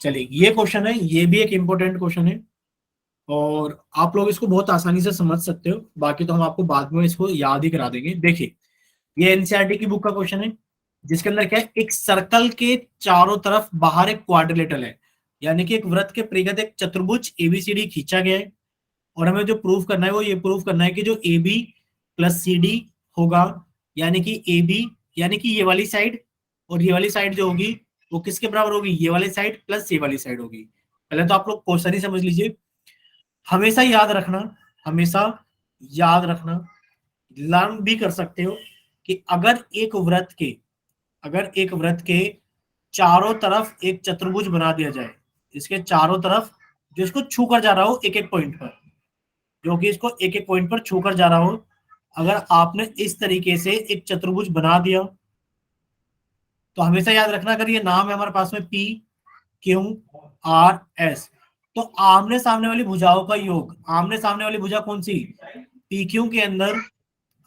चलिए ये क्वेश्चन है, ये भी एक इंपॉर्टेंट क्वेश्चन है, और आप लोग इसको बहुत आसानी से समझ सकते हो, बाकी तो हम आपको बाद में इसको याद ही करा देंगे। देखिए, ये एनसीईआरटी की बुक का क्वेश्चन है, जिसके अंदर क्या है, एक सर्कल के चारों तरफ बाहर एक क्वाड्रिलेटरल है, यानी कि एक वृत्त के परिघ एक चतुर्भुज एबीसीडी खींचा गया है, और हमें जो प्रूफ करना है वो ये प्रूफ करना है कि जो A B plus C D होगा, यानी कि ए बी यानी कि ये वाली साइड, और ये वाली साइड जो होगी वो किसके बराबर होगी? ये वाली साइड प्लस ये वाली साइड होगी। पहले तो आप लोग क्वेश्चन ही समझ लीजिए। हमेशा याद रखना, लर्न भी कर सकते हो कि अगर एक वृत्त के चारों तरफ एक चतुर्भुज बना दिया जाए, इसके चारों तरफ जो इसको छू कर जा रहा हो एक एक पॉइंट पर, जो कि इसको एक एक पॉइंट पर छू कर जा रहा हो, अगर आपने इस तरीके से एक चतुर्भुज बना दिया, तो हमेशा याद रखना, अगर ये नाम है हमारे पास में पी क्यू आर एस, तो आमने सामने वाली भुजाओं का योग, आमने सामने वाली भुजा कौन सी? पी क्यू के अंदर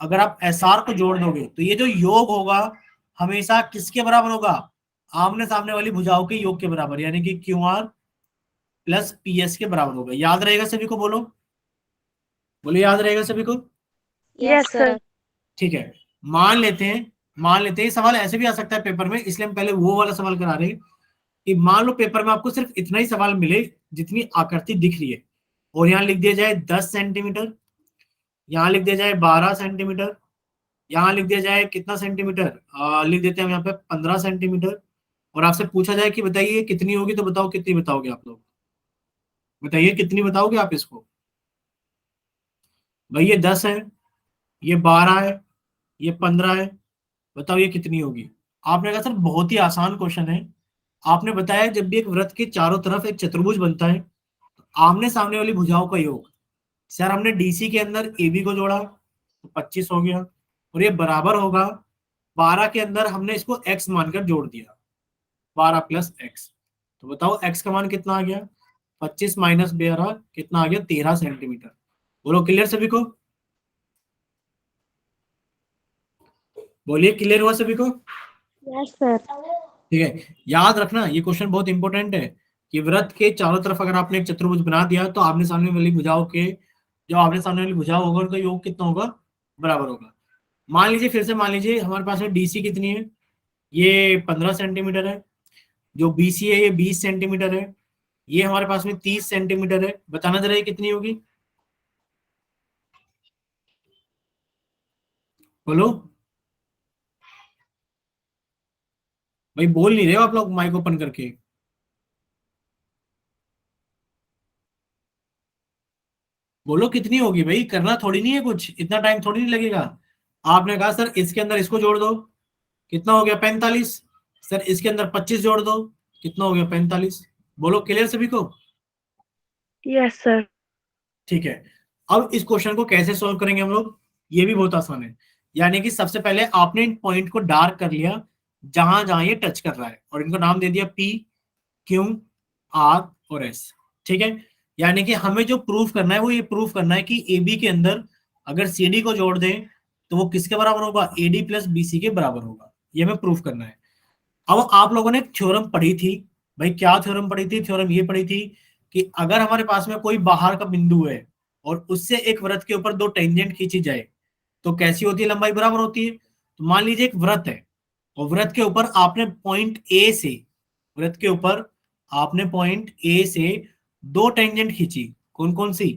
अगर आप एस आर को जोड़ दोगे, तो ये जो योग होगा हमेशा किसके बराबर होगा? आमने सामने वाली भुजाओं के योग के बराबर, यानी कि Q R plus P S के बराबर होगा। याद रहेगा सभी को? बोलो याद रहेगा सभी को? Yes, Yes, sir. sir. ठीक है। मान लेते हैं सवाल ऐसे भी आ सकता है पेपर में, इसलिए हम पहले वो वाला सवाल करा रहे हैं कि मान लो पेपर में आपको सिर्फ इतना ही सवाल मिले जितनी आकृति दिख रही है, और यहाँ लिख दिया जाए 10 सेंटीमीटर, यहाँ लिख दिया जाए 12 सेंटीमीटर, यहाँ लिख दिया जाए कितना सेंटीमीटर, लिख देते हैं हम यहाँ पे 15 सेंटीमीटर, और आपसे पूछा जाए कि बताइए कितनी होगी, तो बताओ कितनी बताओगे आप लोग? बताइए कितनी बताओगे आप इसको? भाई ये 10 है, ये 12 है, ये 15 है, बताओ ये कितनी होगी? आपने कहा सर बहुत ही आसान क्वेश्चन है। आपने बताया जब भी एक वृत्त के चारों तरफ एक चतुर्भुज बनता है, तो आमने सामने वाली भुजाओं का योग, सर हमने डीसी के अंदर ए बी को जोड़ा तो 25 हो गया, और ये बराबर होगा 12 के अंदर हमने इसको x मानकर जोड़ दिया, 12 प्लस x, तो बताओ x का मान कितना आ गया? 25 माइनस 12 कितना आ गया? 13 सेंटीमीटर। बोलो क्लियर सभी को? बोलिए क्लियर हुआ सभी को? Yes, sir. ठीक है, याद रखना ये क्वेश्चन बहुत इंपॉर्टेंट है कि वृत्त के चारों तरफ अगर आपने एक चतुर्भुज बना दिया, तो आमने सामने वाली भुजाओं के जो आमने सामने वाली भुजाओं होगा उनका योग कितना होगा? बराबर होगा। मान लीजिए फिर से मान लीजिए हमारे पास में डीसी कितनी है? ये 15 सेंटीमीटर है, जो बीसी है ये 20 सेंटीमीटर है, ये हमारे पास में 30 सेंटीमीटर है। बताना जरा ये कितनी होगी? बोलो भाई, बोल नहीं रहे हो आप लोग माइक ओपन करके? बोलो कितनी होगी भाई, करना थोड़ी नहीं है कुछ, इतना टाइम थोड़ी नहीं लगेगा। आपने कहा सर इसके अंदर इसको जोड़ दो, कितना हो गया? 45। सर इसके अंदर 25 जोड़ दो, कितना हो गया? 45। बोलो क्लियर सभी को? Yes, sir. ठीक है। अब इस क्वेश्चन को कैसे सॉल्व करेंगे हम लोग? ये भी बहुत आसान है, यानी कि सबसे पहले आपने इन पॉइंट को डार्क कर लिया जहां जहां ये टच कर रहा है, और इनको नाम दे दिया पी क्यू आर और एस। ठीक है, यानी कि हमें जो प्रूफ करना है वो ये प्रूफ करना है कि ए बी के अंदर अगर सी डी को जोड़ दें तो वो किसके बराबर होगा, A D plus B C के बराबर होगा। ये हमें प्रूफ करना है। अब आप लोगों ने एक थ्योरम पढ़ी थी भाई, क्या थ्योरम पढ़ी थी? थ्योरम ये पढ़ी थी कि अगर हमारे पास में कोई बाहर का बिंदु है और उससे एक वृत्त के ऊपर दो टेंजेंट खींची जाए तो कैसी होती है, लंबाई बराबर होती है। तो मान लीजिए एक वृत्त है और वृत्त के ऊपर आपने पॉइंट ए से, वृत्त के ऊपर आपने पॉइंट ए से दो टेंजेंट खींची, कौन कौन सी,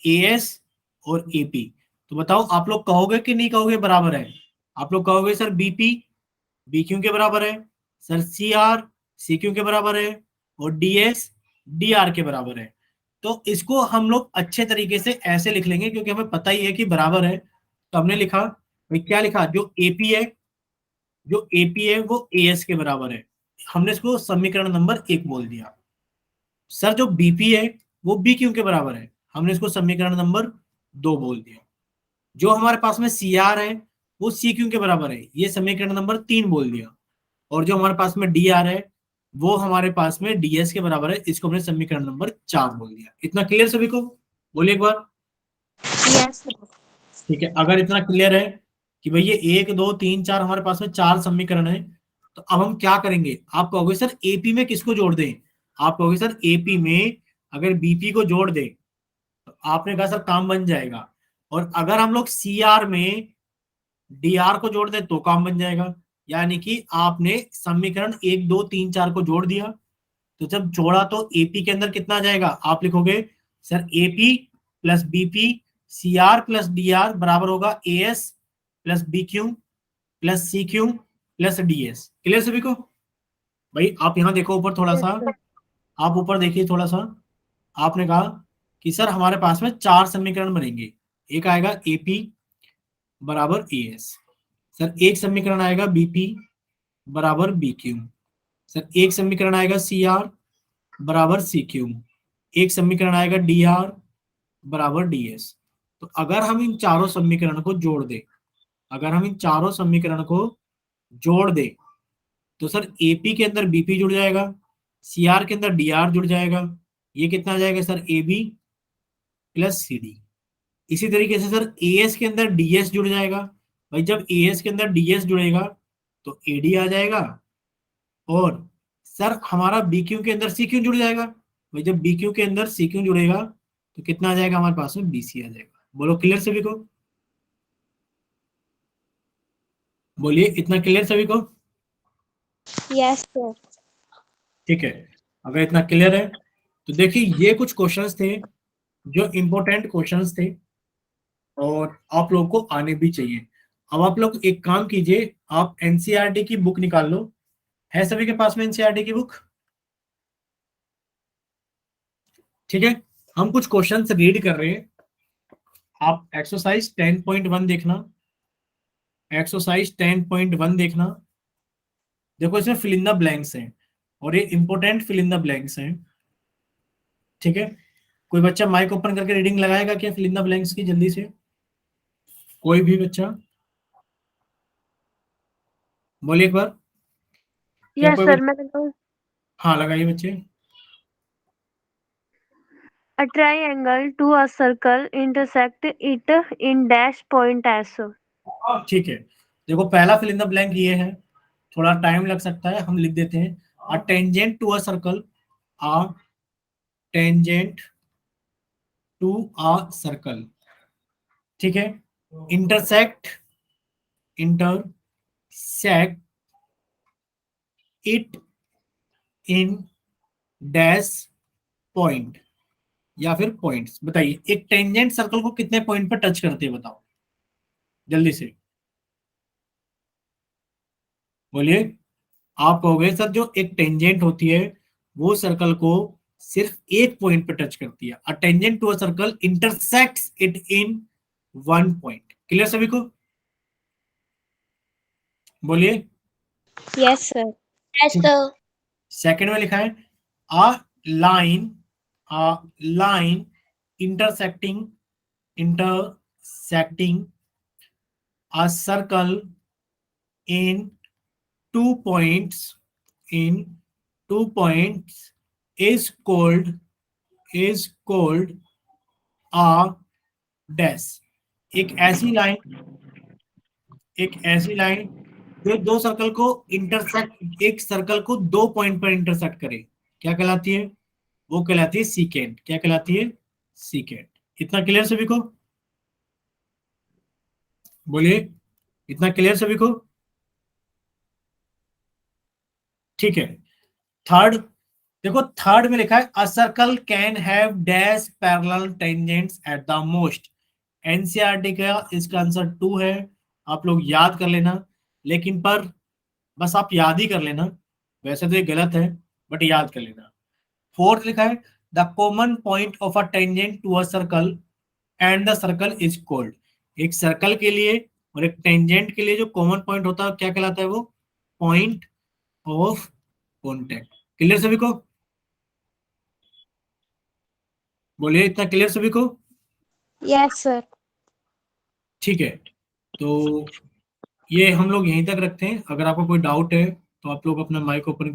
ए एस और एपी। तो बताओ आप लोग कहोगे कि नहीं कहोगे बराबर है? आप लोग कहोगे सर बीपी बी क्यू के बराबर है, sir C R C Q के बराबर है, और डी एस डी आर के बराबर है। तो इसको हम लोग अच्छे तरीके से ऐसे लिख लेंगे क्योंकि हमें पता ही है कि बराबर है। तो हमने लिखा भाई, क्या लिखा, जो एपी है, जो एपी है वो ए एस के बराबर है। हमने इसको समीकरण नंबर 1 बोल दिया। सर जो बीपी है वो बी क्यू के बराबर है, हमने इसको समीकरण नंबर 2 बोल दिया। जो हमारे पास में सी आर है वो सी क्यू के बराबर है, ये समीकरण नंबर 3 बोल दिया। और जो हमारे पास में डी आर है वो हमारे पास में डीएस के बराबर है, इसको हमने समीकरण नंबर 4 बोल दिया। इतना क्लियर सभी को? बोलिए एक बार। Yes, sir. ठीक है, अगर इतना क्लियर है कि भाई ये 1 2 3 4 हमारे पास में 4 समीकरण है, तो अब हम क्या करेंगे? आप कहोगे सर एपी में किसको जोड़ दें? आप कहोगे सर एपी में अगर बीपी को जोड़ दें तो आपने कहा सर काम बन जाएगा। और अगर हम लोग सी आर में डी आर को जोड़ दें तो काम बन जाएगा। यानी कि आपने समीकरण 1 2 3 4 को जोड़ दिया, तो जब जोड़ा तो एपी के अंदर कितना आ जाएगा? आप लिखोगे sir AP plus BP C R plus D R बराबर होगा A S plus B Q plus C Q plus D S. Clear सभी को? भाई आप यहां देखो ऊपर थोड़ा Yes, सा, sir. आप ऊपर देखिए थोड़ा सा। आपने कहा कि सर हमारे पास में 4 समीकरण बनेंगे। एक आएगा एपी बराबर ए एस, सर एक समीकरण आएगा बीपी बराबर बी क्यू, सर एक समीकरण आएगा सी आर बराबर सी क्यू, एक समीकरण आएगा डी आर बराबर डी एस। तो अगर हम इन चारों समीकरण को जोड़ दें, अगर हम इन चारों समीकरण को जोड़ दें तो सर एपी के अंदर बीपी जुड़ जाएगा, सी आर के अंदर डी आर जुड़ जाएगा, ये कितना आ जाएगा sir A B plus C D. इसी तरीके से सर ए एस के अंदर डी एस जुड़ जाएगा। भाई जब ए एस के अंदर डी एस जुड़ेगा तो ए डी आ जाएगा, और सर हमारा बी क्यू के अंदर सी क्यू जुड़ जाएगा। भाई जब बी क्यू के अंदर सी क्यू जुड़ेगा तो कितना आ जाएगा हमारे पास में, बी सी आ जाएगा। बोलो क्लियर सभी को? बोलिए इतना क्लियर सभी को? Yes, sir. ठीक है, अगर इतना क्लियर है तो देखिए ये कुछ क्वेश्चंस थे जो इंपॉर्टेंट क्वेश्चंस थे और आप लोगों को आने भी चाहिए। अब आप लोग एक काम कीजिए, आप एनसीईआरटी की बुक निकाल लो। है सभी के पास में एनसीईआरटी की बुक? ठीक है, हम कुछ क्वेश्चंस रीड कर रहे हैं। आप एक्सरसाइज 10.1 देखना, एक्सरसाइज 10.1 देखना। देखो इसमें फिल इन द ब्लैंक्स हैं और ये important fill in the blanks हैं। ठीक है, कोई बच्चा माइक ओपन करके रीडिंग लगाएगा क्या फिल इन द ब्लैंक्स की, जल्दी से कोई भी बच्चा बोलिए एक बार। क्या Yes, कोई sir. बच्चा? मैं कहता हूँ हाँ लगाइए बच्चे। a triangle to a circle intersect it in dash point S. ठीक है, देखो पहला फिल इन द ब्लैंक ये है, थोड़ा टाइम लग सकता है, हम लिख देते हैं। A tangent to a circle, a tangent to a circle. ठीक है, intersect, intersect it in dash point या फिर पॉइंट्स। बताइए एक टेंजेंट सर्कल को कितने पॉइंट पर टच करते हैं, बताओ जल्दी से बोलिए। आप कहोगे सर जो एक टेंजेंट होती है वो सर्कल को सिर्फ एक पॉइंट पर टच करती है। A tangent to a circle intersects it in one point. Clear सभी को? बोलिए। Yes, sir. Yes, sir. Second में लिखा है a line, a line intersecting, intersecting a circle in 2 points, in 2 points is called a dash। एक ऐसी line जो दो सर्कल को इंटरसेक्ट, एक सर्कल को दो पॉइंट पर इंटरसेक्ट करे, क्या कहलाती है? वो कहलाती है सीकेंट। क्या कहलाती है? सीकेंट। इतना क्लियर सभी को? बोलिए, इतना क्लियर सभी को? ठीक है। थर्ड देखो, थर्ड में लिखा है a circle can have dash parallel tangents at the most. NCERT का इसका आंसर 2 है। आप लोग याद कर लेना, लेकिन पर बस आप याद ही कर लेना, वैसे तो ये गलत है बट याद कर लेना। फोर्थ लिखा है the common point of a tangent to a circle and the circle is called. एक सर्कल के लिए और एक टेंजेंट के लिए जो कॉमन पॉइंट होता है क्या कहलाता है? वो पॉइंट ऑफ कॉन्टेक्ट। क्लियर सभी को? बोलिए, इतना क्लियर सभी को? Yes, sir. ठीक है, तो ये हम लोग यहीं तक रखते हैं। अगर आपको कोई डाउट है तो आप लोग अपना माइक ओपन